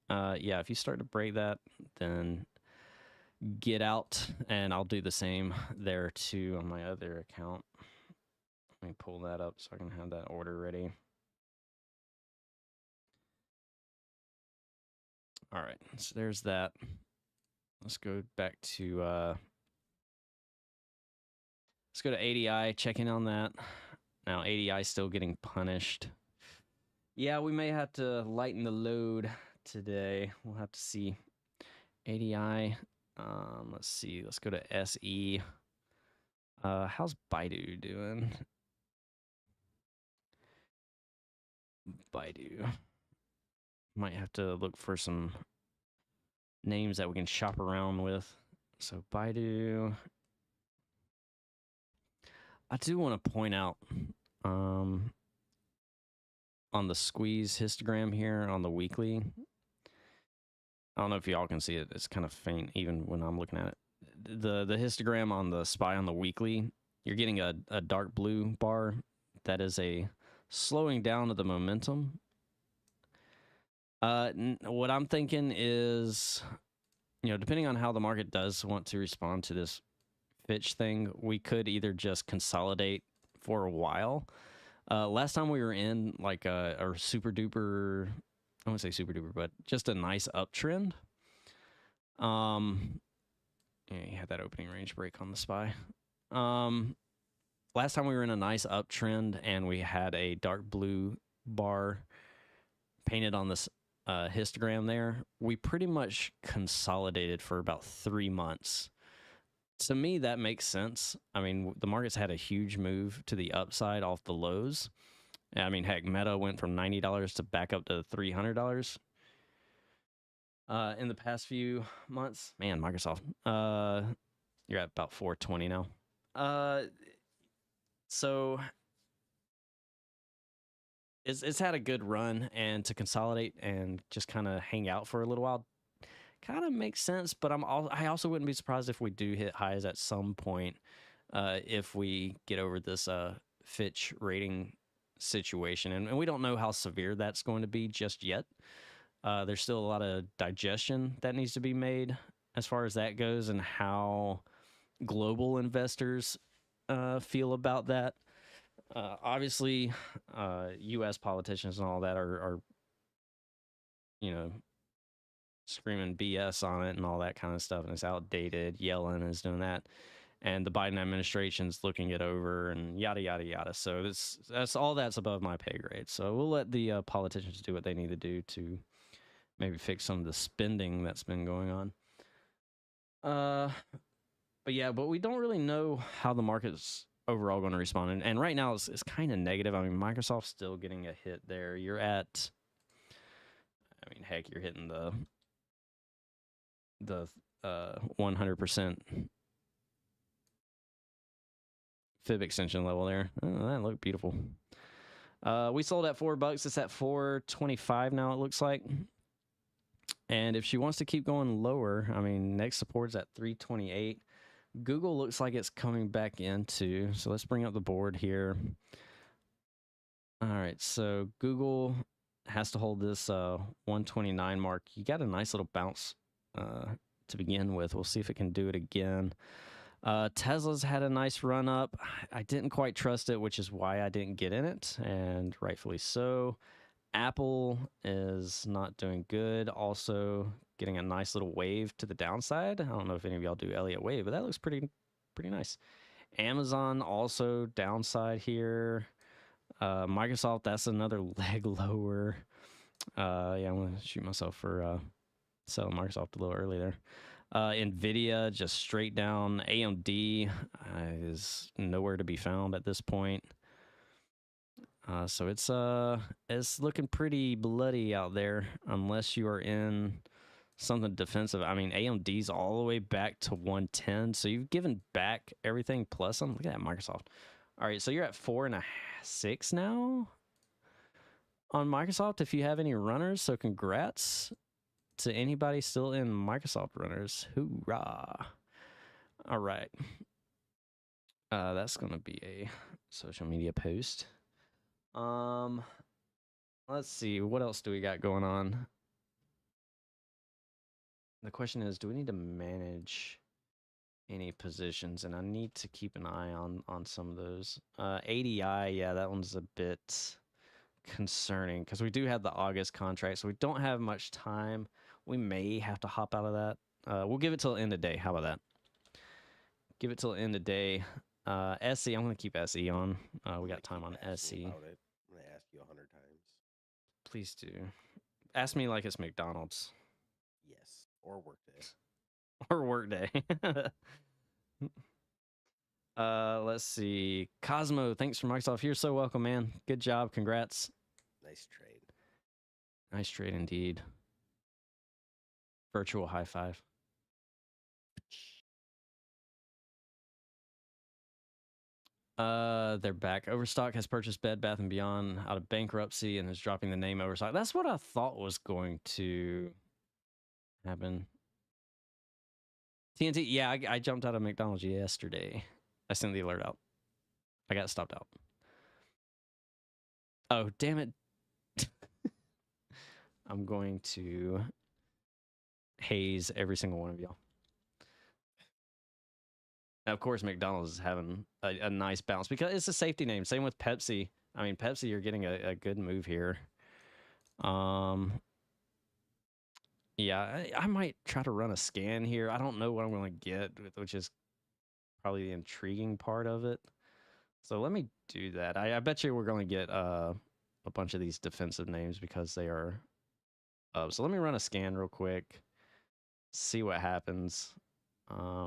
Yeah, if you start to break that, then get out, and I'll do the same there too on my other account. Let me pull that up so I can have that order ready. All right, so there's that. Let's go back to let's go to ADI, check in on that. Now ADI still getting punished. Yeah, we may have to lighten the load today. We'll have to see. ADI, let's see. Let's go to SE. How's Baidu doing? Baidu. Might have to look for some names that we can shop around with. So Baidu. I do want to point out on the squeeze histogram here on the weekly. I don't know if y'all can see it. It's kind of faint even when I'm looking at it. The histogram on the SPY on the weekly, you're getting a dark blue bar. That is a slowing down of the momentum. What I'm thinking is, depending on how the market does want to respond to this Fitch thing, we could either just consolidate for a while. Last time we were in like a super duper, I won't say super duper, but just a nice uptrend. Yeah, you had that opening range break on the SPY. Last time we were in a nice uptrend and we had a dark blue bar painted on this histogram there. We pretty much consolidated for about 3 months. To me, that makes sense. I mean, the market's had a huge move to the upside off the lows. I mean, heck, Meta went from $90 to back up to $300 in the past few months. Man, Microsoft, you're at about 420 now. So it's had a good run, and to consolidate and just kind of hang out for a little while kind of makes sense. But I also wouldn't be surprised if we do hit highs at some point if we get over this Fitch rating situation, and we don't know how severe that's going to be just yet. There's still a lot of digestion that needs to be made as far as that goes, and how global investors feel about that. Obviously, U.S. politicians and all that are screaming BS on it and all that kind of stuff, and it's outdated. Yellen is doing that, and the Biden administration's looking it over, and yada yada yada. So that's all that's above my pay grade. So we'll let the politicians do what they need to do to maybe fix some of the spending that's been going on. But we don't really know how the market's overall going to respond, and right now it's kind of negative. I mean, Microsoft's still getting a hit there. You're at, I mean, heck, you're hitting the 100% fib extension level there. Oh, that looked beautiful. We sold at $4. It's at $4.25 now, it looks like. And if she wants to keep going lower, I mean, next support's at $3.28. Google looks like it's coming back into. So let's bring up the board here. All right, so Google has to hold this 129 mark. You got a nice little bounce to begin with. We'll see if it can do it again. Tesla's had a nice run up. I didn't quite trust it, which is why I didn't get in it, and rightfully so. Apple is not doing good. Also getting a nice little wave to the downside. I don't know if any of y'all do Elliott wave, but that looks pretty nice. Amazon also downside here. Microsoft, that's another leg lower. Yeah, I'm gonna shoot myself for selling Microsoft a little early there. Nvidia just straight down. AMD is nowhere to be found at this point. So it's looking pretty bloody out there unless you are in something defensive. I mean, AMD's all the way back to 110, so you've given back everything plus some. Look at that, Microsoft. All right, so you're at 4.6 now on Microsoft if you have any runners. So congrats to anybody still in Microsoft runners. Hoorah! All right, that's gonna be a social media post. Let's see, what else do we got going on? The question is, do we need to manage any positions? And I need to keep an eye on some of those. ADI, yeah, that one's a bit concerning because we do have the August contract, so we don't have much time. We may have to hop out of that. We'll give it till the end of the day. How about that? Give it till the end of the day. SE, I'm going to keep SE on. We got time on SE. I'm going to ask you 100 times. Please do. Ask me like it's McDonald's. Yes, or Workday. Or Workday. Let's see. Cosmo, thanks for Microsoft. You're so welcome, man. Good job. Congrats. Nice trade. Nice trade indeed. Virtual high five. They're back. Overstock has purchased Bed Bath & Beyond out of bankruptcy and is dropping the name Overstock. That's what I thought was going to happen. TNT, yeah, I jumped out of McDonald's yesterday. I sent the alert out. I got stopped out. Oh, damn it. I'm going to haze every single one of y'all. Now, of course, McDonald's is having a nice bounce because it's a safety name. Same with Pepsi. I mean, Pepsi, you're getting a good move here. Yeah, I might try to run a scan here. I don't know what I'm going to get, which is probably the intriguing part of it. So let me do that. I bet you we're going to get a bunch of these defensive names because they are up. So let me run a scan real quick, see what happens. My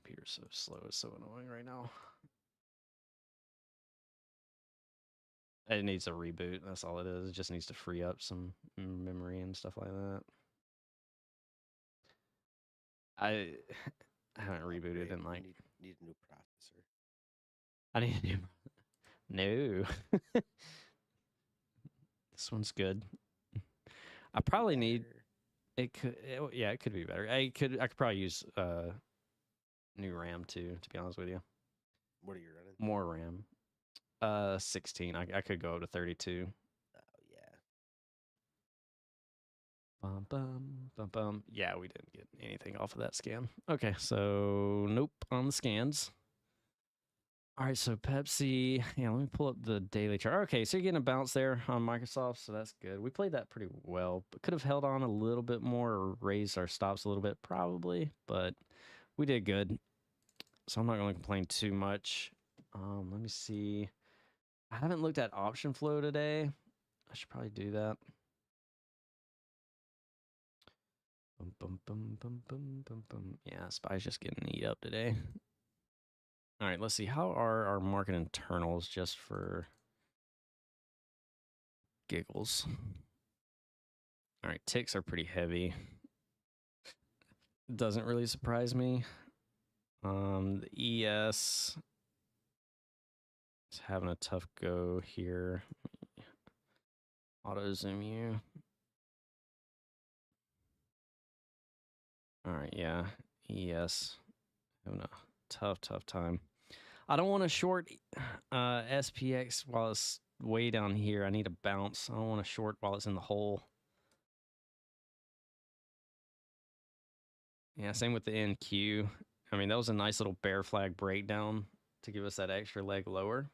computer's so slow. It's so annoying right now. It needs a reboot. That's all it is. It just needs to free up some memory and stuff like that. I haven't rebooted in like. Need a new processor. I need a new. No. This one's good. I probably need. It could. Yeah, it could be better. I could probably use new RAM too. To be honest with you. What are you running? More RAM. 16. I could go up to 32. Oh yeah. Bum bum bum bum. Yeah, we didn't get anything off of that scan. Okay, so nope on the scans. All right, so Pepsi. Yeah, let me pull up the daily chart. Okay, so you're getting a bounce there on Microsoft, so that's good. We played that pretty well, but could have held on a little bit more or raised our stops a little bit, probably, but we did good. So I'm not going to complain too much. Let me see. I haven't looked at option flow today. I should probably do that. Bum, bum, bum, bum, bum, bum, bum. Yeah, SPY's just getting eat up today. All right, let's see. How are our market internals just for giggles? All right, ticks are pretty heavy. Doesn't really surprise me. The ES is having a tough go here. Auto zoom you. All right, yeah, ES having a tough time. I don't want to short SPX while it's way down here. I need a bounce. I don't want to short while it's in the hole. Yeah, same with the NQ. I mean, that was a nice little bear flag breakdown to give us that extra leg lower.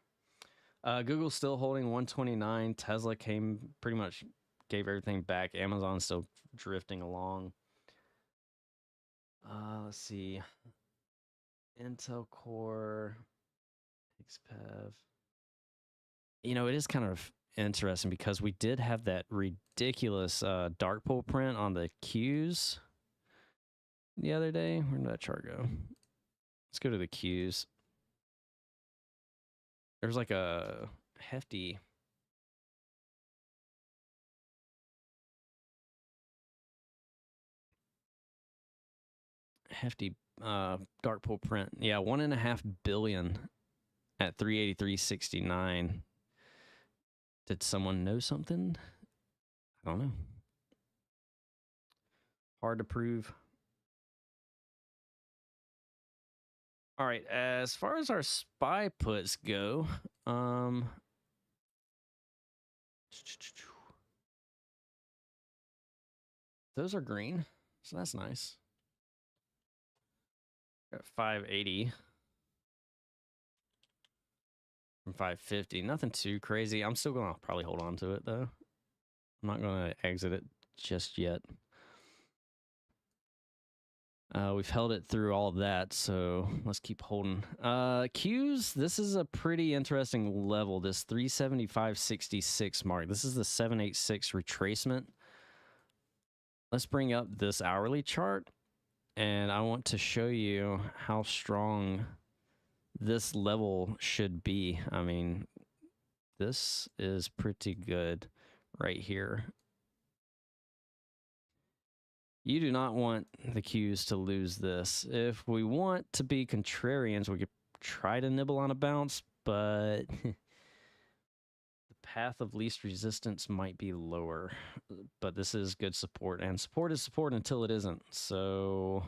Google's still holding 129. Tesla pretty much gave everything back. Amazon's still drifting along. Let's see. Intel Core, XPEV. You know, it is kind of interesting because we did have that ridiculous darkpool print on the Qs the other day. Where did that chart go? Let's go to the Qs. There's like a hefty dark pool print. Yeah, 1.5 billion at 383.69. Did someone know something? I don't know. Hard to prove. All right, as far as our SPY puts go, those are green, so that's nice. Got 580 from 550. Nothing too crazy. I'm still gonna probably hold on to it though. I'm not gonna exit it just yet. We've held it through all of that, so let's keep holding. Qs, this is a pretty interesting level, this 375.66 mark. This is the 786 retracement. Let's bring up this hourly chart, and I want to show you how strong this level should be. I mean, this is pretty good right here. You do not want the Qs to lose this. If we want to be contrarians, we could try to nibble on a bounce, but the path of least resistance might be lower. But this is good support, and support is support until it isn't. So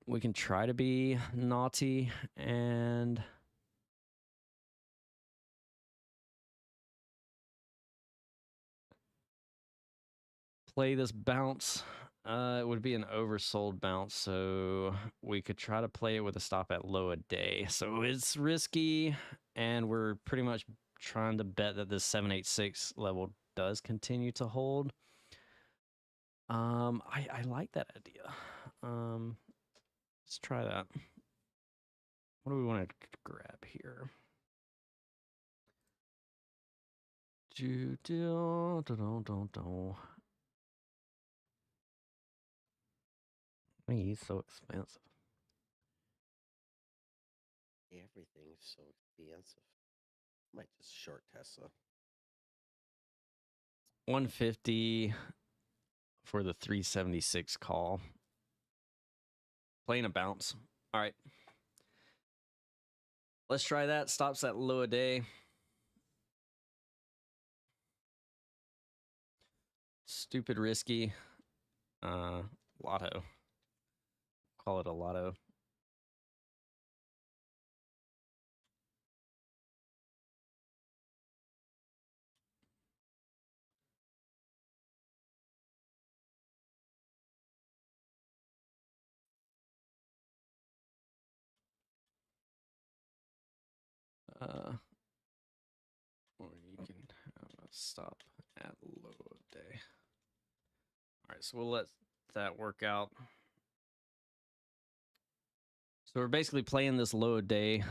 we can try to be naughty and play this bounce. It would be an oversold bounce, so we could try to play it with a stop at low a day. So it's risky, and we're pretty much trying to bet that this 786 level does continue to hold. I like that idea. Let's try that. What do we want to grab here? He's so expensive. Everything's so expensive. Might just short Tesla. 150 for the 376 call. Playing a bounce. All right. Let's try that. Stops at low a day. Stupid risky. Lotto. Call it a lotto. Or you can have a stop at low day. All right, so we'll let that work out. So we're basically playing this low day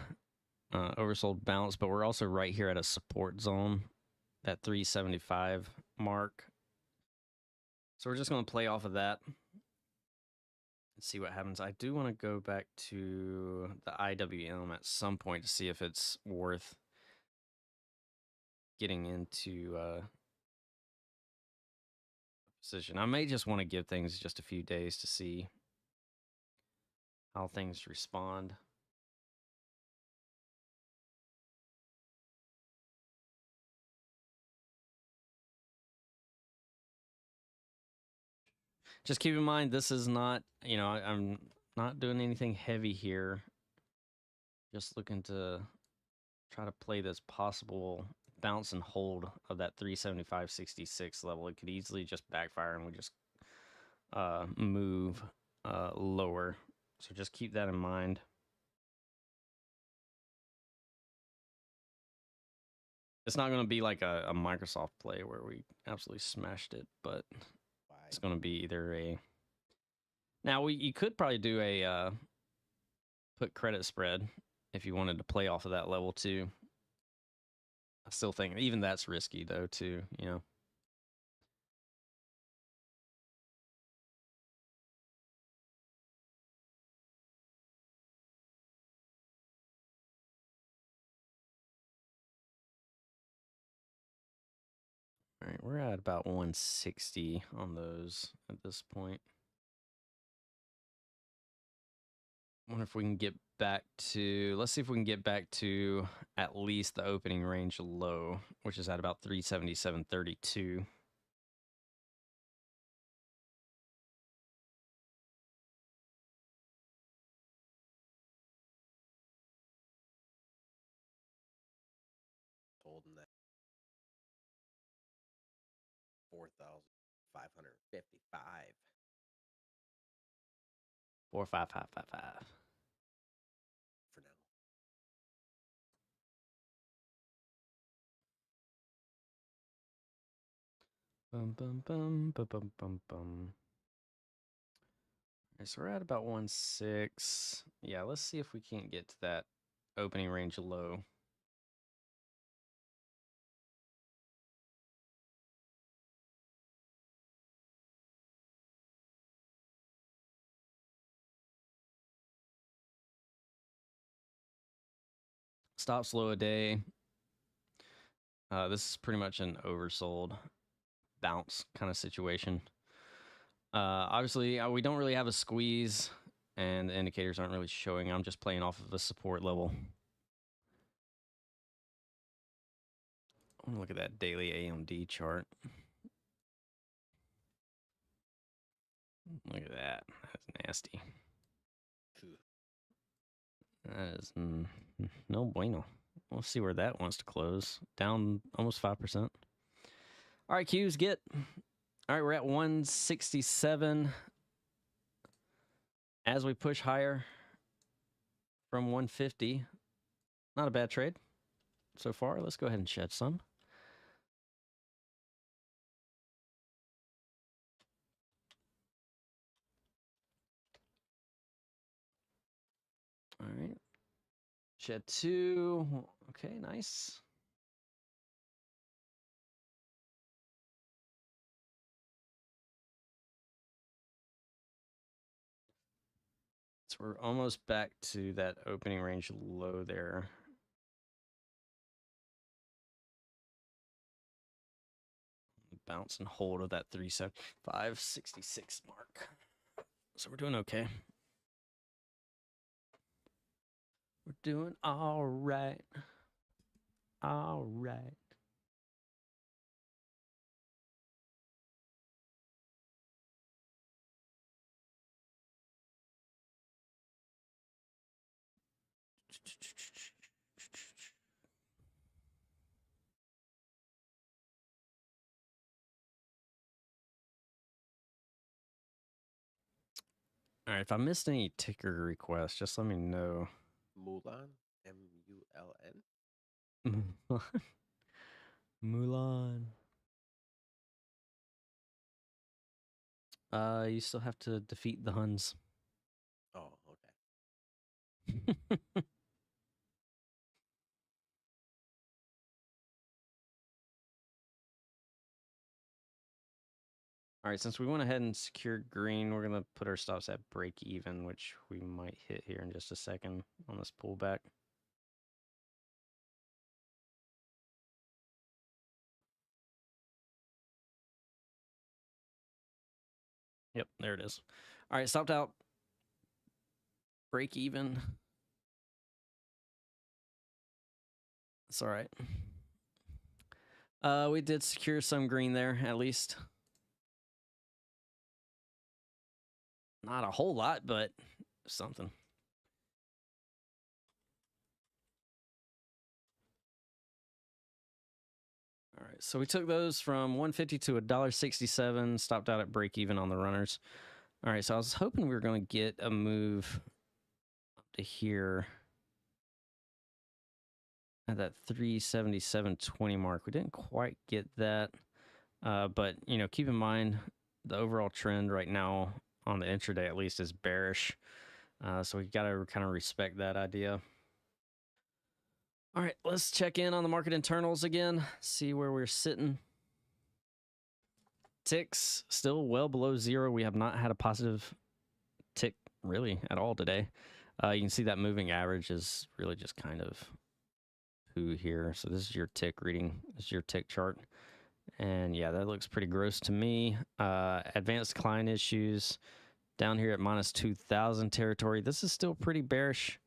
oversold bounce, but we're also right here at a support zone, that 375 mark. So we're just going to play off of that and see what happens. I do want to go back to the IWM at some point to see if it's worth getting into position. I may just want to give things just a few days to see how things respond. Just keep in mind, this is not, I'm not doing anything heavy here. Just looking to try to play this possible bounce and hold of that 375.66 level. It could easily just backfire and we just move lower. So just keep that in mind. It's not going to be like a Microsoft play where we absolutely smashed it, but it's going to be either a... Now, you could probably do a put credit spread if you wanted to play off of that level too. I still think even that's risky though too, All right, we're at about 160 on those at this point. Wonder if we can get back to, let's see if we can get back to at least the opening range low, which is at about 377.32. Holding that 4,555 45555. for now. Bum bum bum bum bum bum bum. Okay, so we're at about 1.6. Yeah, let's see if we can't get to that opening range low. Stops low a day. This is pretty much an oversold bounce kind of situation. Obviously, we don't really have a squeeze, and the indicators aren't really showing. I'm just playing off of a support level. Look at that daily AMD chart. Look at that. That's nasty. That is no bueno. We'll see where that wants to close. Down almost 5%. All right, Q's get. All right, we're at 167. As we push higher from 150. Not a bad trade so far. Let's go ahead and shed some. All right. Shed 2. Okay, nice. So we're almost back to that opening range low there. Bounce and hold of that 375.66 mark. So we're doing okay. We're doing all right. All right. All right, if I missed any ticker requests, just let me know. Mulan, M-U-L-N. Mulan. You still have to defeat the Huns. Oh, okay. All right, since we went ahead and secured green, we're going to put our stops at break even, which we might hit here in just a second on this pullback. Yep, there it is. All right, stopped out. Break even. It's all right. We did secure some green there, at least. Not a whole lot, but something. All right, so we took those from 150 to $1.67, stopped out at break even on the runners. All right, so I was hoping we were going to get a move up to here at that 377.20 mark. We didn't quite get that, but you know, keep in mind the overall trend right now on the intraday at least is bearish. So we got to kind of respect that idea. All right, let's check in on the market internals again, see where we're sitting. Ticks still well below zero. We have not had a positive tick really at all today. You can see that moving average is really just kind of poo here. So this is your tick reading. This is your tick chart. And yeah, that looks pretty gross to me. Advanced client issues down here at minus 2,000 territory. This is still pretty bearish.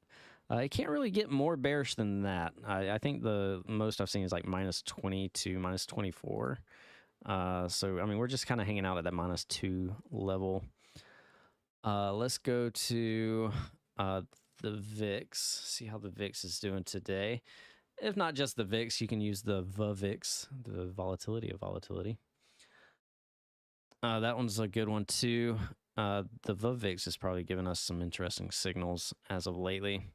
It can't really get more bearish than that. I think the most I've seen is like minus 20 to minus 24. So, I mean, we're just kind of hanging out at that minus 2 level. Let's go to the VIX, see how the VIX is doing today. If not just the VIX, you can use the VIX, the volatility of volatility. That one's a good one too. The VIX is probably giving us some interesting signals as of lately.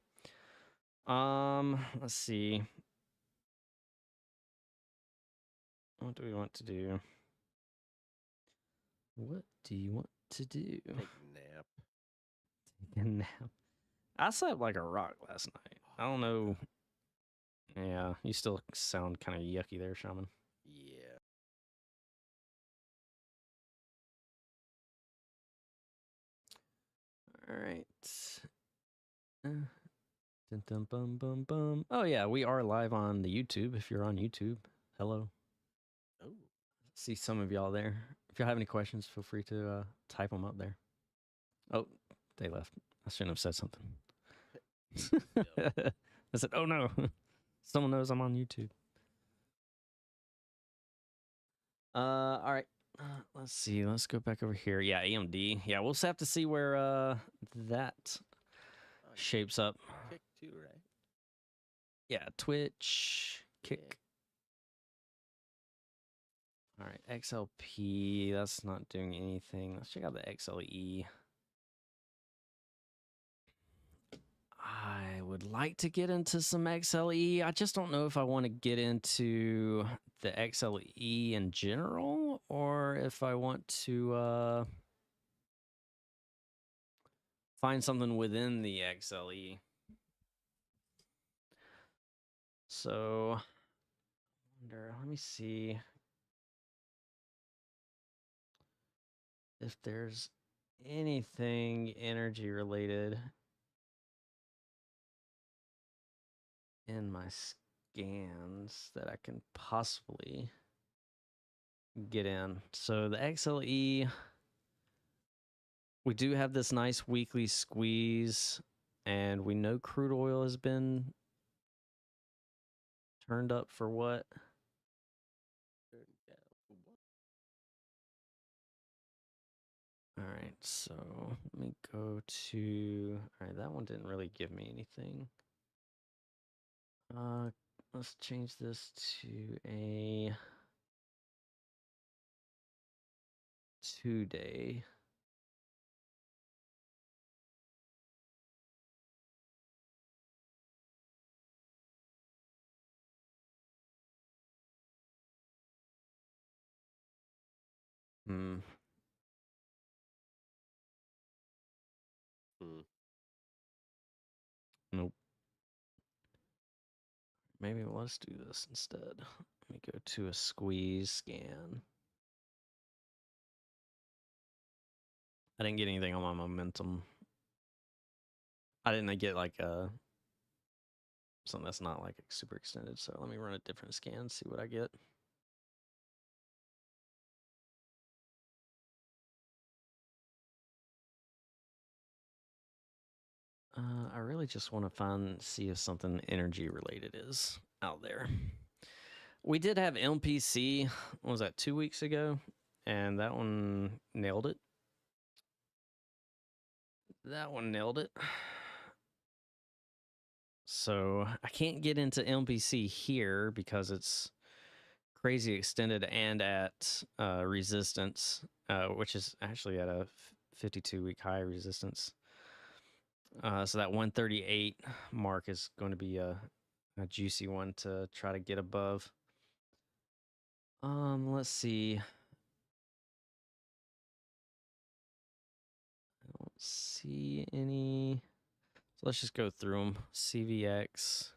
Let's see. What do we want to do? What do you want to do? Take a nap. Take a nap. I slept like a rock last night. I don't know. Yeah, you still sound kind of yucky there, Shaman. Yeah. All right. Dun, dun, bum, bum, bum. Oh, yeah, we are live on the YouTube. If you're on YouTube, hello. Oh. See some of y'all there. If y'all have any questions, feel free to type them up there. Oh, they left. I shouldn't have said something. I said, oh no, someone knows I'm on YouTube. All right. Let's see. Let's go back over here. Yeah, AMD. Yeah, we'll just have to see where that shapes up. Kick too, right? Yeah, Twitch, Kick. All right, XLP. That's not doing anything. Let's check out the XLE. I would like to get into some XLE. I just don't know if I want to get into the XLE in general or if I want to find something within the XLE. So, let me see if there's anything energy related in my scans that I can possibly get in. So the XLE, we do have this nice weekly squeeze, and we know crude oil has been turned up for what? All right, so let me go to, all right, that one didn't really give me anything. Let's change this to a 2-day. Hmm. Nope. Maybe let's do this instead. Let me go to a squeeze scan. I didn't get anything on my momentum. I didn't get like something that's not like super extended. So let me run a different scan, see what I get. I really just want to see if something energy related is out there. We did have MPC, what was that, 2 weeks ago? And that one nailed it. That one nailed it. So I can't get into MPC here because it's crazy extended and at resistance, which is actually at a 52-week high resistance. So that 138 mark is going to be a juicy one to try to get above. Let's see. I don't see any. So let's just go through them. CVX.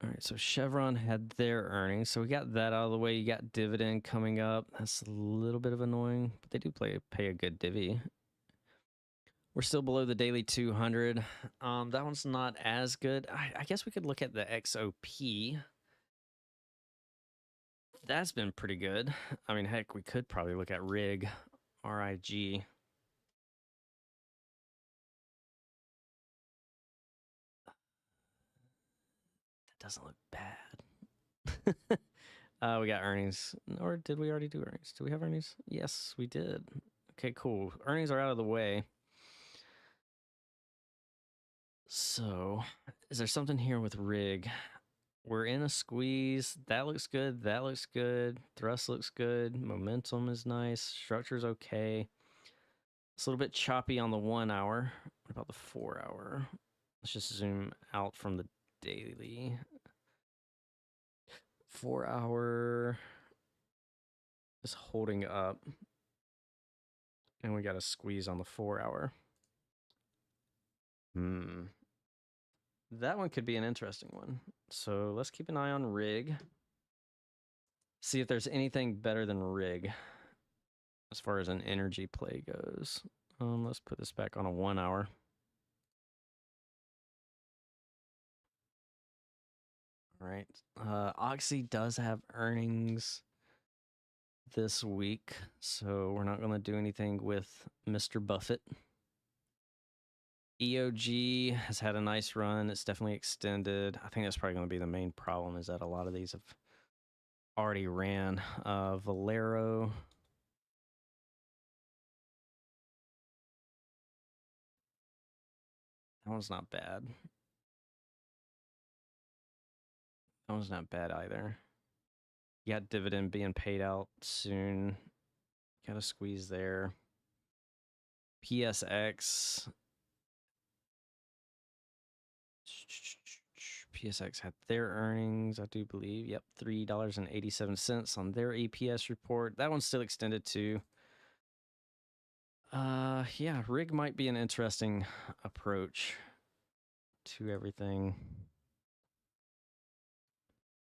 All right, so Chevron had their earnings, so we got that out of the way. You got dividend coming up. That's a little bit of annoying, but they do pay a good divvy. We're still below the daily 200. That one's not as good. I guess we could look at the XOP. That's been pretty good. I mean, heck, we could probably look at RIG, RIG. That doesn't look bad. We got earnings. Or did we already do earnings? Do we have earnings? Yes, we did. Okay, cool. Earnings are out of the way. So, is there something here with RIG? We're in a squeeze. That looks good. That looks good. Thrust looks good. Momentum is nice. Structure's okay. It's a little bit choppy on the 1 hour. What about the 4 hour? Let's just zoom out from the daily. 4 hour is holding up. And we got a squeeze on the 4 hour. That one could be an interesting one. So let's keep an eye on RIG. See if there's anything better than RIG as far as an energy play goes. Let's put this back on a 1 hour. All right. Oxy does have earnings this week, so we're not going to do anything with Mr. Buffett. EOG has had a nice run. It's definitely extended. I think that's probably going to be the main problem, is that a lot of these have already ran. Valero. That one's not bad. That one's not bad either. You got dividend being paid out soon. Got a squeeze there. PSX. PSX had their earnings, I do believe. Yep, $3.87 on their EPS report. That one's still extended too. Yeah, RIG might be an interesting approach to everything.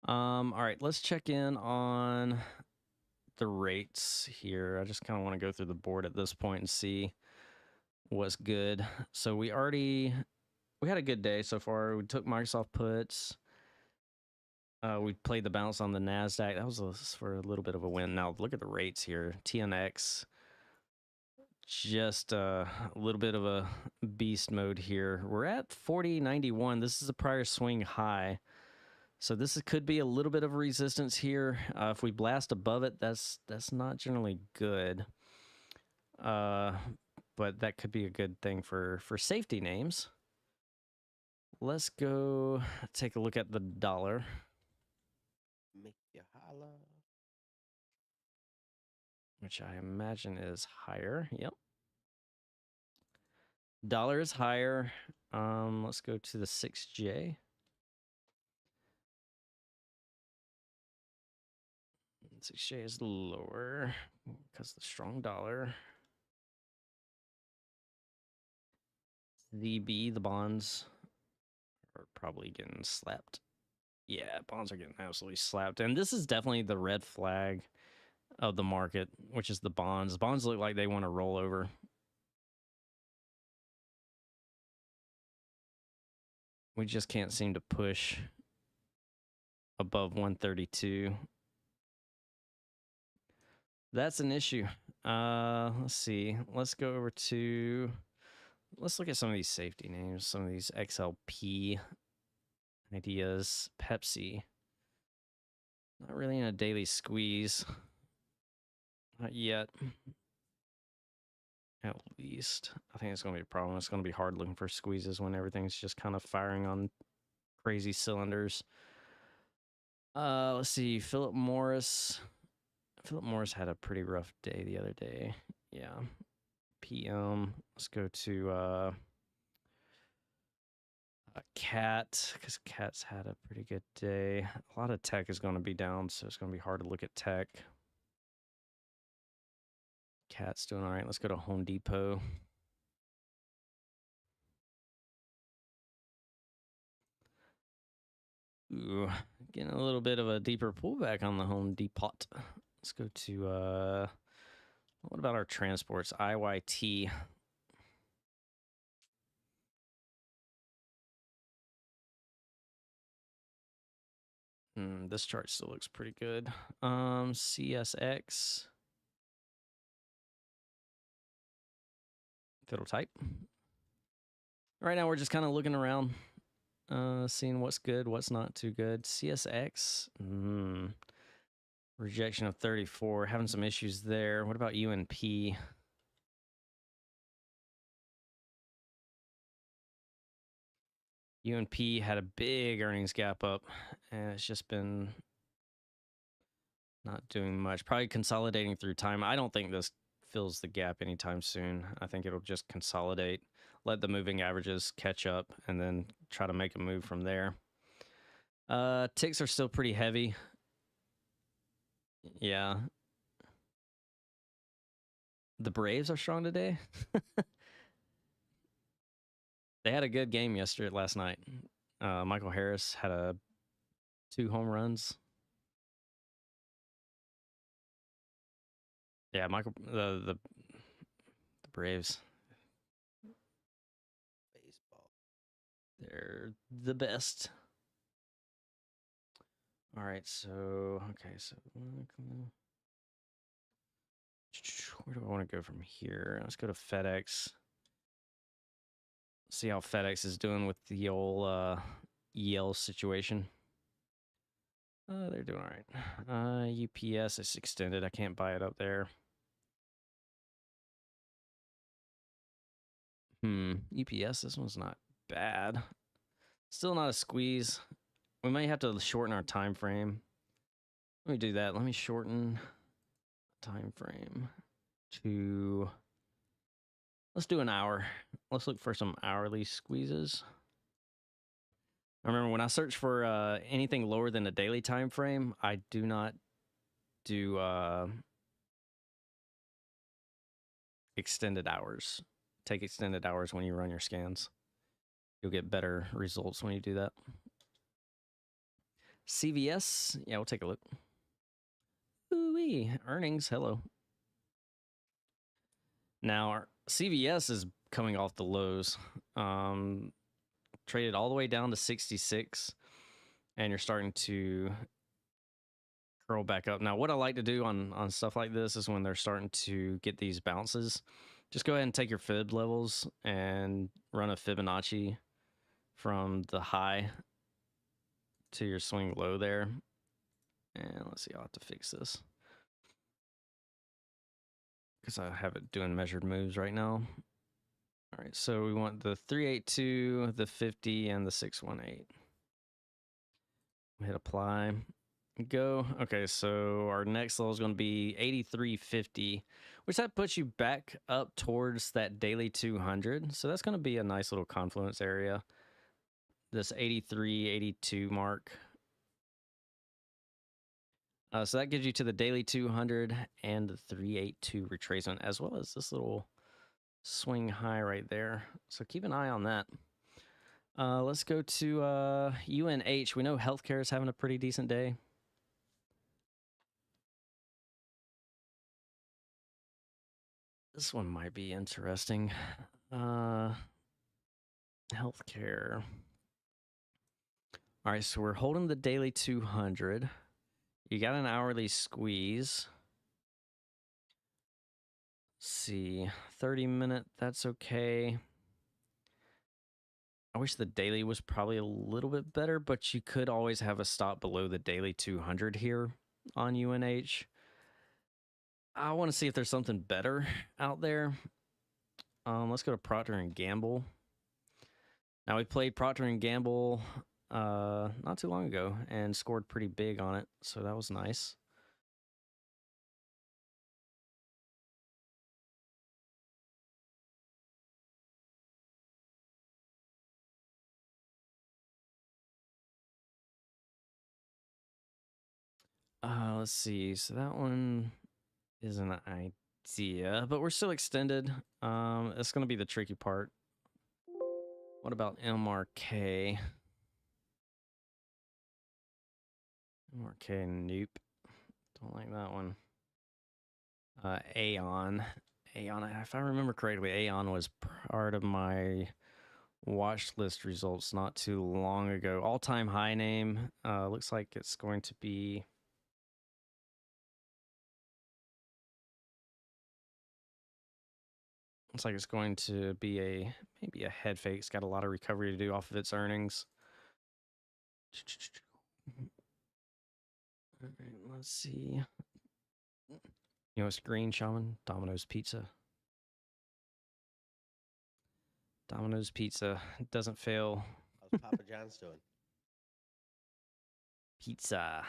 All right, let's check in on the rates here. I just kind of want to go through the board at this point and see what's good. So we had a good day so far. We took Microsoft puts. We played the bounce on the NASDAQ. That was for a little bit of a win. Now look at the rates here. TNX, just a little bit of a beast mode here. We're at 40.91. This is a prior swing high. So this could be a little bit of resistance here. If we blast above it, that's not generally good. But that could be a good thing for safety names. Let's go take a look at the dollar. Make you holla. Which I imagine is higher. Yep. Dollar is higher. Let's go to the 6J. 6J is lower because of the strong dollar. The bonds are probably getting slapped. Yeah, bonds are getting absolutely slapped. And this is definitely the red flag of the market, which is the bonds. Bonds look like they want to roll over. We just can't seem to push above 132. That's an issue. Let's see. Let's go over to... Let's look at some of these safety names, some of these XLP ideas. Pepsi. Not really in a daily squeeze. Not yet. At least. I think it's going to be a problem. It's going to be hard looking for squeezes when everything's just kind of firing on crazy cylinders. Let's see. Philip Morris. Philip Morris had a pretty rough day the other day. Yeah. PM. Let's go to Cat, because Cat's had a pretty good day. A lot of tech is going to be down, so it's going to be hard to look at tech. Cat's doing all right. Let's go to Home Depot. Ooh, getting a little bit of a deeper pullback on the Home Depot. Let's go to, what about our transports? IYT. This chart still looks pretty good. CSX. Fiddle type. Right now we're just kind of looking around, seeing what's good, what's not too good. CSX. Rejection of 34. Having some issues there. What about UNP? UNP had a big earnings gap up, and it's just been not doing much. Probably consolidating through time. I don't think this fills the gap anytime soon. I think it'll just consolidate, let the moving averages catch up, and then try to make a move from there. Ticks are still pretty heavy. Yeah. The Braves are strong today. They had a good game last night. Michael Harris had 2 home runs. Yeah, the Braves. Baseball. They're the best. All right, so okay, so where do I want to go from here? Let's go to FedEx. See how FedEx is doing with the old EL situation. They're doing all right. UPS is extended. I can't buy it up there. UPS, this one's not bad. Still not a squeeze. We might have to shorten our time frame. Let me do that. Let me shorten time frame to, let's do an hour. Let's look for some hourly squeezes. I remember when I search for anything lower than a daily time frame, I do not do extended hours. Take extended hours when you run your scans. You'll get better results when you do that. CVS, yeah, we'll take a look. Ooh-wee, earnings, hello. Now, our CVS is coming off the lows. Traded all the way down to 66, and you're starting to curl back up. Now, what I like to do on stuff like this is when they're starting to get these bounces, just go ahead and take your fib levels and run a Fibonacci from the high to your swing low there. And let's see, I'll have to fix this because I have it doing measured moves right now. All right, so we want the 382, the 50, and the 618. Hit apply. Go. Okay, so our next level is going to be 8350, which that puts you back up towards that daily 200. So that's going to be a nice little confluence area. This 83, 82 mark. So that gives you to the daily 200 and the 382 retracement, as well as this little swing high right there. So keep an eye on that. Let's go to UNH. We know healthcare is having a pretty decent day. This one might be interesting. Healthcare. All right, so we're holding the daily 200. You got an hourly squeeze. Let's see, 30-minute, that's okay. I wish the daily was probably a little bit better, but you could always have a stop below the daily 200 here on UNH. I want to see if there's something better out there. Let's go to Procter & Gamble. Now, we played Procter & Gamble not too long ago and scored pretty big on it, so that was nice. Let's see. So that one is an idea, but we're still extended. It's going to be the tricky part. What about MRK? MRK, nope. Don't like that one. Aeon. Aeon, if I remember correctly, Aeon was part of my watch list results not too long ago. All-time high name looks like it's going to be maybe a head fake. It's got a lot of recovery to do off of its earnings. All right, let's see. You know, it's Green Shaman, Domino's Pizza. Domino's Pizza doesn't fail. How's Papa John's doing? Pizza.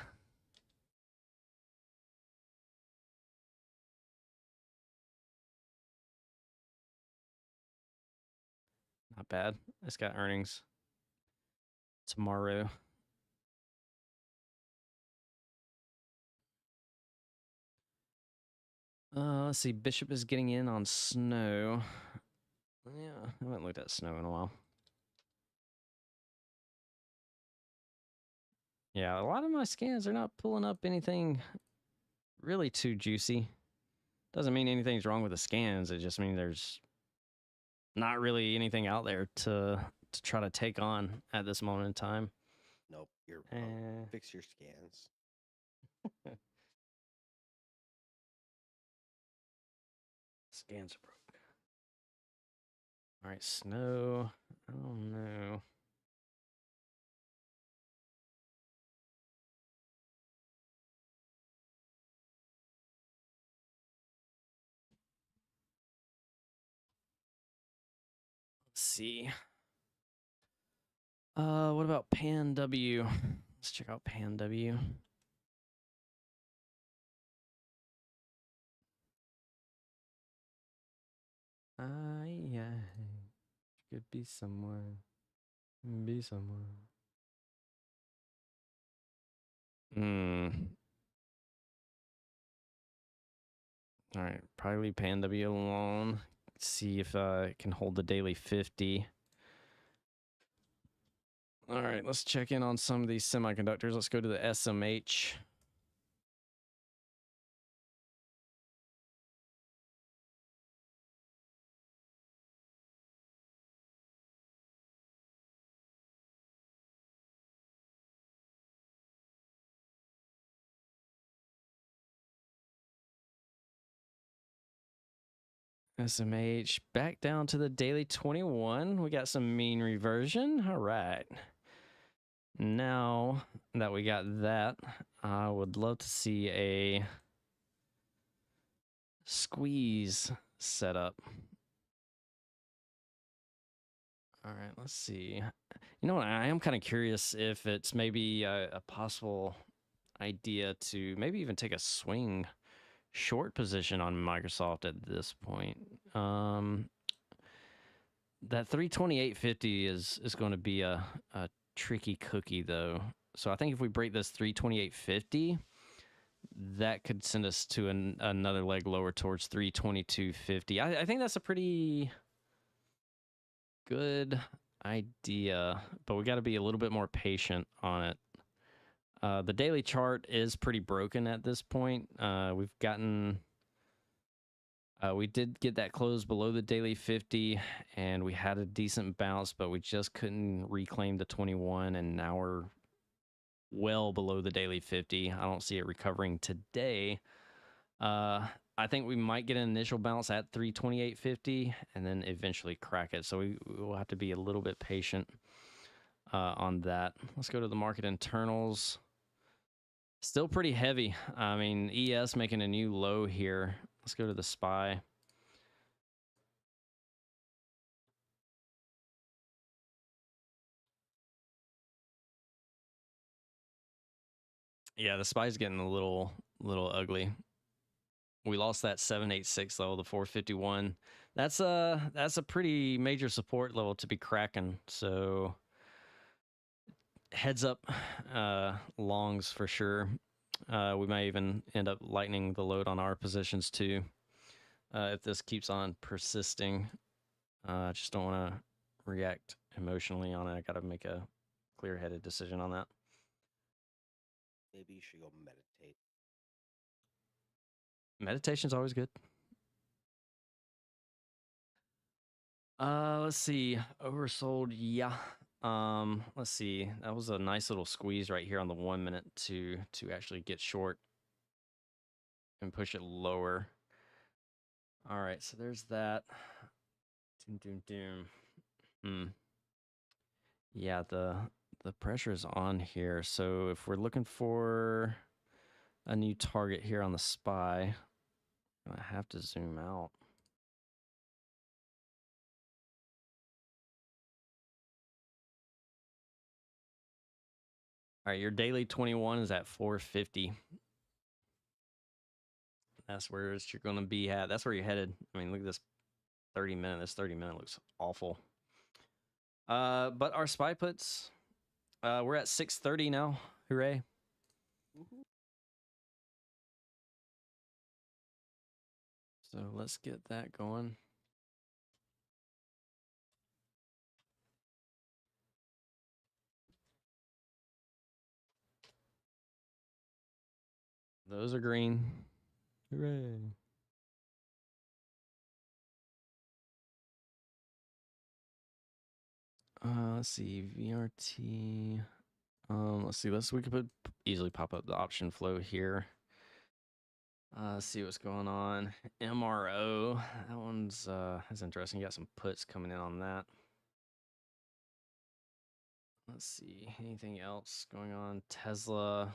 Not bad. It's got earnings tomorrow. Let's see. Bishop is getting in on snow. Yeah, I haven't looked at snow in a while. Yeah, a lot of my scans are not pulling up anything really too juicy. Doesn't mean anything's wrong with the scans. It just means there's not really anything out there to try to take on at this moment in time. Nope, you're wrong. Fix your scans. Scans are broke. All right, snow. I don't know. Let's see. What about Pan W? Let's check out Pan W. Yeah, could be somewhere. Be somewhere. All right, probably leave Pan W alone. See if it can hold the daily 50. All right, let's check in on some of these semiconductors. Let's go to the SMH. SMH back down to the daily 21. We got some mean reversion. All right. Now that we got that, I would love to see a squeeze setup. All right, let's see. You know what? I am kind of curious if it's maybe a possible idea to maybe even take a swing short position on Microsoft at this point. That 328.50 is going to be a tricky cookie though. So I think if we break this 328.50, that could send us to another leg lower towards 322.50. I think that's a pretty good idea, but we got to be a little bit more patient on it. The daily chart is pretty broken at this point. We did get that close below the daily 50, and we had a decent bounce, but we just couldn't reclaim the 21, and now we're well below the daily 50. I don't see it recovering today. I think we might get an initial bounce at 328.50 and then eventually crack it. So we will have to be a little bit patient on that. Let's go to the market internals. Still pretty heavy. I mean, ES making a new low here. Let's go to the SPY. Yeah, the SPY's getting a little ugly. We lost that 786 level, the 451. That's a pretty major support level to be cracking. So heads up, longs for sure. We might even end up lightening the load on our positions too, if this keeps on persisting. I just don't want to react emotionally on it. I got to make a clear-headed decision on that. Maybe you should go meditate. Meditation's always good. Let's see. Oversold, yeah. Let's see. That was a nice little squeeze right here on the 1 minute to actually get short and push it lower. All right, so there's that. Doom, doom, doom. Yeah, the pressure is on here. So if we're looking for a new target here on the SPY, I have to zoom out. All right, your daily 21 is at 450. That's where you're going to be at. That's where you're headed. I mean, look at this 30 minute. This 30 minute looks awful. But our SPY puts, we're at 630 now. Hooray. So let's get that going. Those are green. Hooray. Let's see, VRT. Let's see. We could easily pop up the option flow here. Let's see what's going on. MRO. That one's that's interesting. You got some puts coming in on that. Let's see. Anything else going on? Tesla.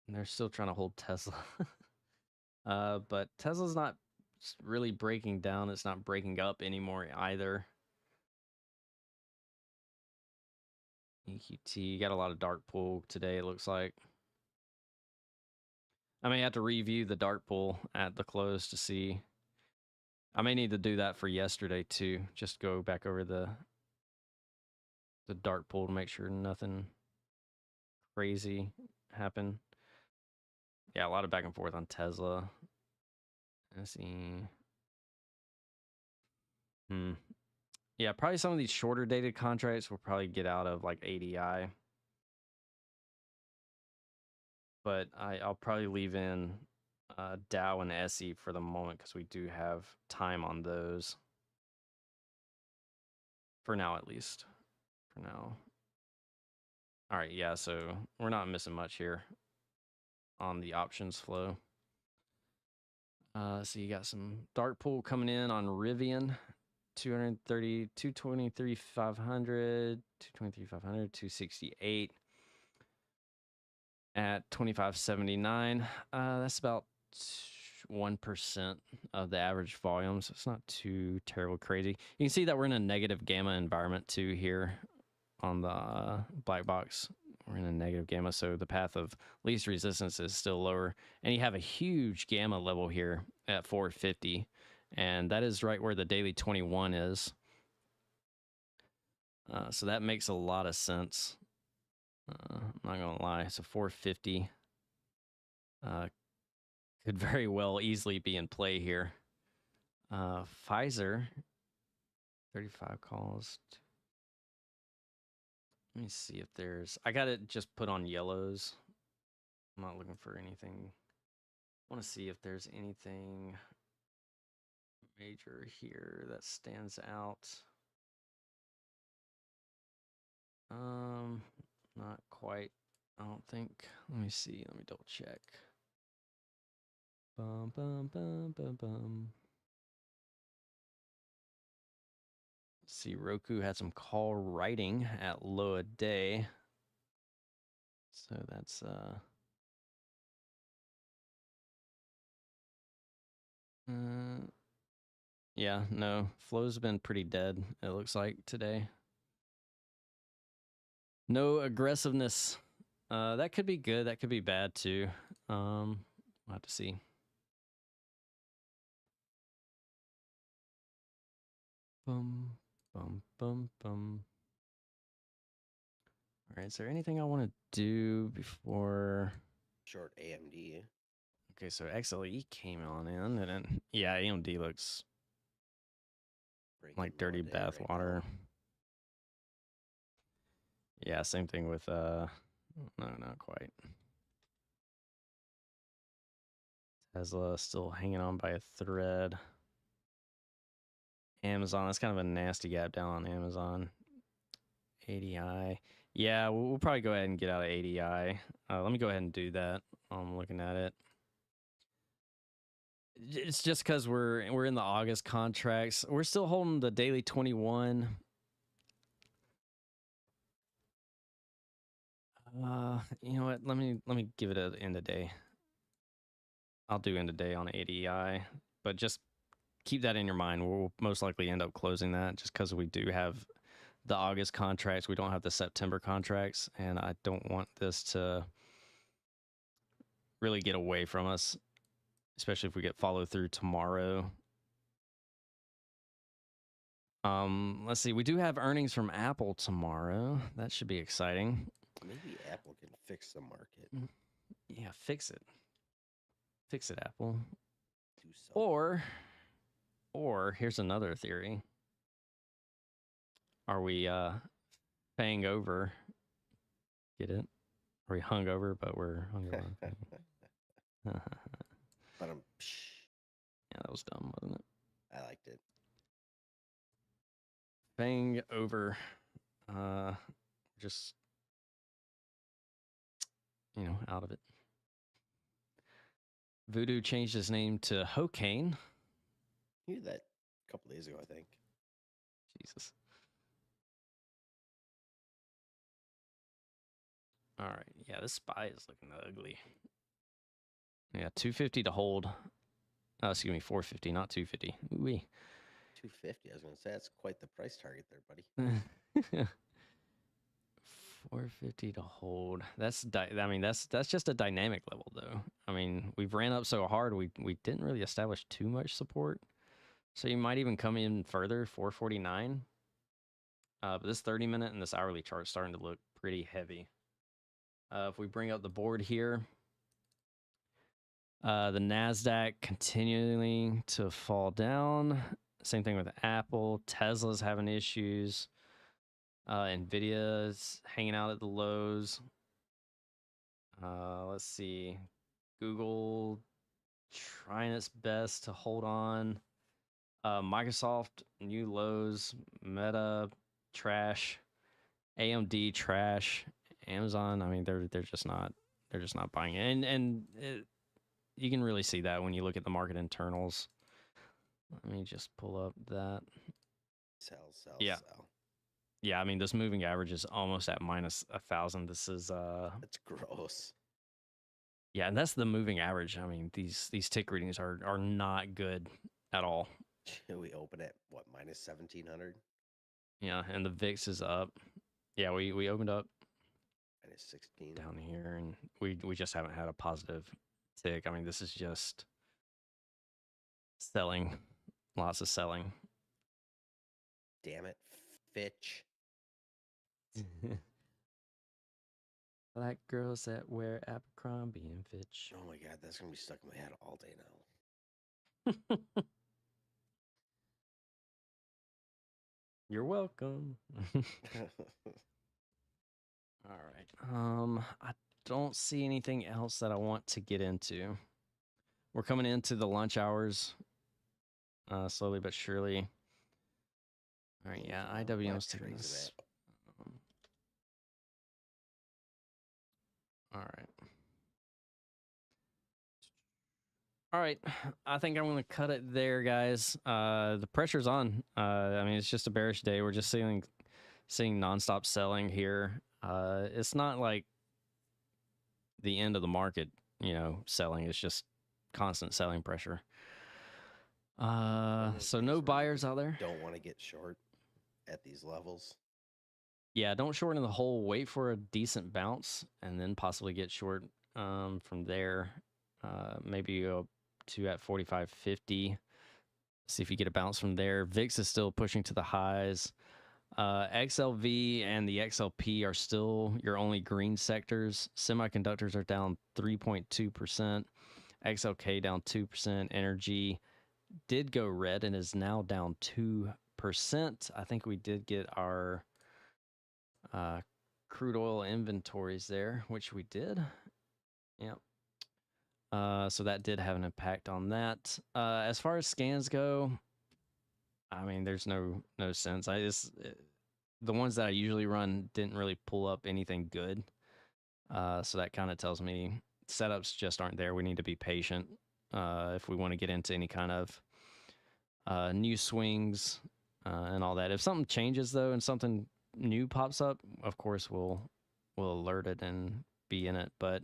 They're still trying to hold Tesla. But Tesla's not really breaking down. It's not breaking up anymore either. EQT got a lot of dark pool today, it looks like. I may have to review the dark pool at the close to see. I may need to do that for yesterday too. Just go back over the dark pool to make sure nothing crazy happened. Yeah, a lot of back and forth on Tesla. Let's see. Yeah, probably some of these shorter dated contracts will probably get out of like ADI. But I'll probably leave in Dow and SE for the moment because we do have time on those. For now, at least. For now. All right, yeah, so we're not missing much here on the options flow. So you got some dark pool coming in on Rivian. 230, 223, 500, 223, 500, 268 at 25.79. That's about 1% of the average volume, so it's not too terrible crazy. You can see that we're in a negative gamma environment too here on the black box. We're in a negative gamma, so the path of least resistance is still lower. And you have a huge gamma level here at 450, and that is right where the daily 21 is. So that makes a lot of sense. I'm not gonna lie. So 450 could very well easily be in play here. Pfizer, 35 calls. Let me see if there's. I got it just put on yellows. I'm not looking for anything. I want to see if there's anything major here that stands out. Not quite. I don't think. Let me see. Let me double check. Bum bum bum bum bum. Let's see, Roku had some call writing at low a day. So that's yeah, no. Flow's been pretty dead, it looks like today. No aggressiveness. That could be good, that could be bad too. We'll have to see. Bum bum bum bum. All right, is there anything I want to do before Short AMD? Okay, so XLE came on in, and then yeah, AMD looks like dirty bath water. Yeah, same thing with no, not quite. Tesla still hanging on by a thread. Amazon. That's kind of a nasty gap down on Amazon. ADI. Yeah, we'll probably go ahead and get out of ADI. Let me go ahead and do that. I'm looking at it. It's just because we're in the August contracts. We're still holding the daily 21. You know what? Let me give it an end of day. I'll do end of day on ADI, but just keep that in your mind. We'll most likely end up closing that just because we do have the August contracts. We don't have the September contracts, and I don't want this to really get away from us, especially if we get follow through tomorrow. Let's see. We do have earnings from Apple tomorrow. That should be exciting. Maybe Apple can fix the market. Yeah, fix it. Fix it, Apple. Do something. Or here's another theory. Are we paying over? Get it? Are we hungover, but we're hungover? But Yeah, that was dumb, wasn't it? I liked it. Paying over. Just out of it. Voodoo changed his name to Hokane. You did that a couple days ago, I think. Jesus. All right. Yeah, this SPY is looking ugly. Yeah, 250 to hold. Oh, excuse me, 450, not 250. Ooh-wee. 250. I was going to say that's quite the price target there, buddy. 450 to hold. That's just a dynamic level though. I mean, we've ran up so hard we didn't really establish too much support. So you might even come in further, 449. But this 30-minute and this hourly chart starting to look pretty heavy. If we bring up the board here, the NASDAQ continuing to fall down. Same thing with Apple. Tesla's having issues. Nvidia's hanging out at the lows. Let's see. Google trying its best to hold on. Microsoft, new lows. Meta, trash. AMD, trash. Amazon, I mean, they're just not buying it. And you can really see that when you look at the market internals. Let me just pull up that. Sell, Yeah. sell. Yeah, I mean, this moving average is almost at minus 1,000. This is That's gross. Yeah, and that's the moving average. I mean, these tick readings are not good at all. Should we open at what, minus 1,700? Yeah, and the VIX is up. Yeah, we opened up Minus 16. down here, and we just haven't had a positive tick. I mean, this is just selling, lots of selling. Damn it, Fitch. Black girls that wear Abercrombie and Fitch. Oh my god, that's gonna be stuck in my head all day now. You're welcome. All right. I don't see anything else that I want to get into. We're coming into the lunch hours, slowly but surely. All right, yeah, IWM's taking this. All right. All right, I think I'm going to cut it there, guys. The pressure's on. I mean, it's just a bearish day. We're just seeing nonstop selling here. It's not like the end of the market, selling. It's just constant selling pressure. So no buyers out there. Don't want to get short at these levels. Yeah, don't short in the hole. Wait for a decent bounce and then possibly get short from there. Maybe go to at 45.50. See if you get a bounce from there. VIX is still pushing to the highs. XLV and the XLP are still your only green sectors. Semiconductors are down 3.2%. XLK down 2%. Energy did go red and is now down 2%. I think we did get our crude oil inventories there, which we did. Yep. So that did have an impact on that. As far as scans go, I mean, there's no sense. The ones that I usually run didn't really pull up anything good. So that kind of tells me setups just aren't there. We need to be patient if we want to get into any kind of new swings and all that. If something changes though and something new pops up, of course we'll alert it and be in it. But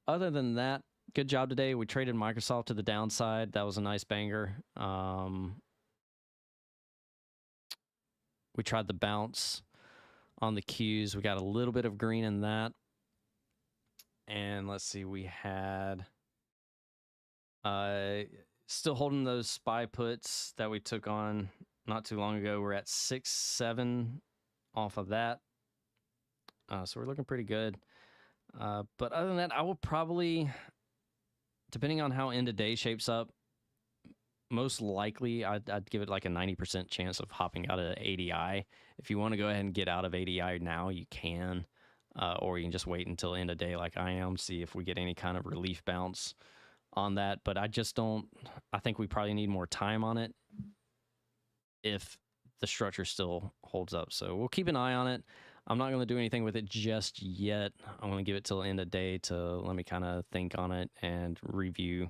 other than that, good job today. We traded Microsoft to the downside. That was a nice banger. We tried the bounce on the Qs. We got a little bit of green in that. And let's see, we had still holding those SPY puts that we took on not too long ago. We're at 6-7 off of that. So we're looking pretty good. But other than that, I will probably, depending on how end of day shapes up, most likely I'd give it like a 90% chance of hopping out of ADI. If you want to go ahead and get out of ADI now, you can. Or you can just wait until end of day like I am, see if we get any kind of relief bounce on that. But I just don't, I think we probably need more time on it if the structure still holds up. So we'll keep an eye on it. I'm not going to do anything with it just yet. I'm going to give it till the end of day to let me kind of think on it and review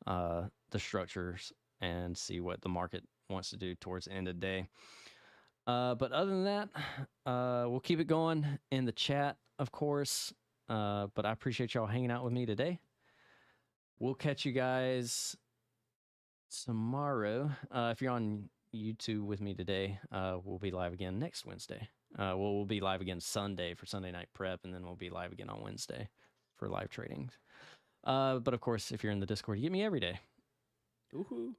the structures and see what the market wants to do towards the end of the day. But other than that, we'll keep it going in the chat, of course. But I appreciate y'all hanging out with me today. We'll catch you guys tomorrow. If you're on YouTube with me today, we'll be live again next Wednesday. We'll be live again Sunday for Sunday night prep, and then we'll be live again on Wednesday for live trading. But of course, if you're in the Discord, you get me every day. Woohoo.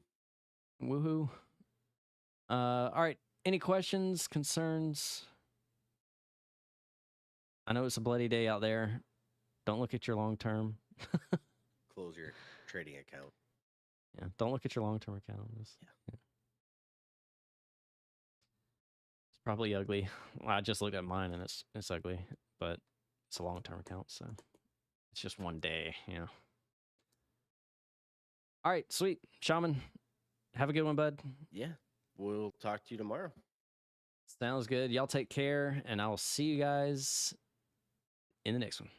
Woohoo. All right. Any questions, concerns? I know it's a bloody day out there. Don't look at your long term. Close your trading account. Yeah, don't look at your long term account. Yeah. It's probably ugly. Well, I just looked at mine and it's ugly, but it's a long term account, so it's just one day, you know. All right, sweet. Shaman, have a good one, bud. Yeah. We'll talk to you tomorrow. Sounds good. Y'all take care, and I will see you guys in the next one.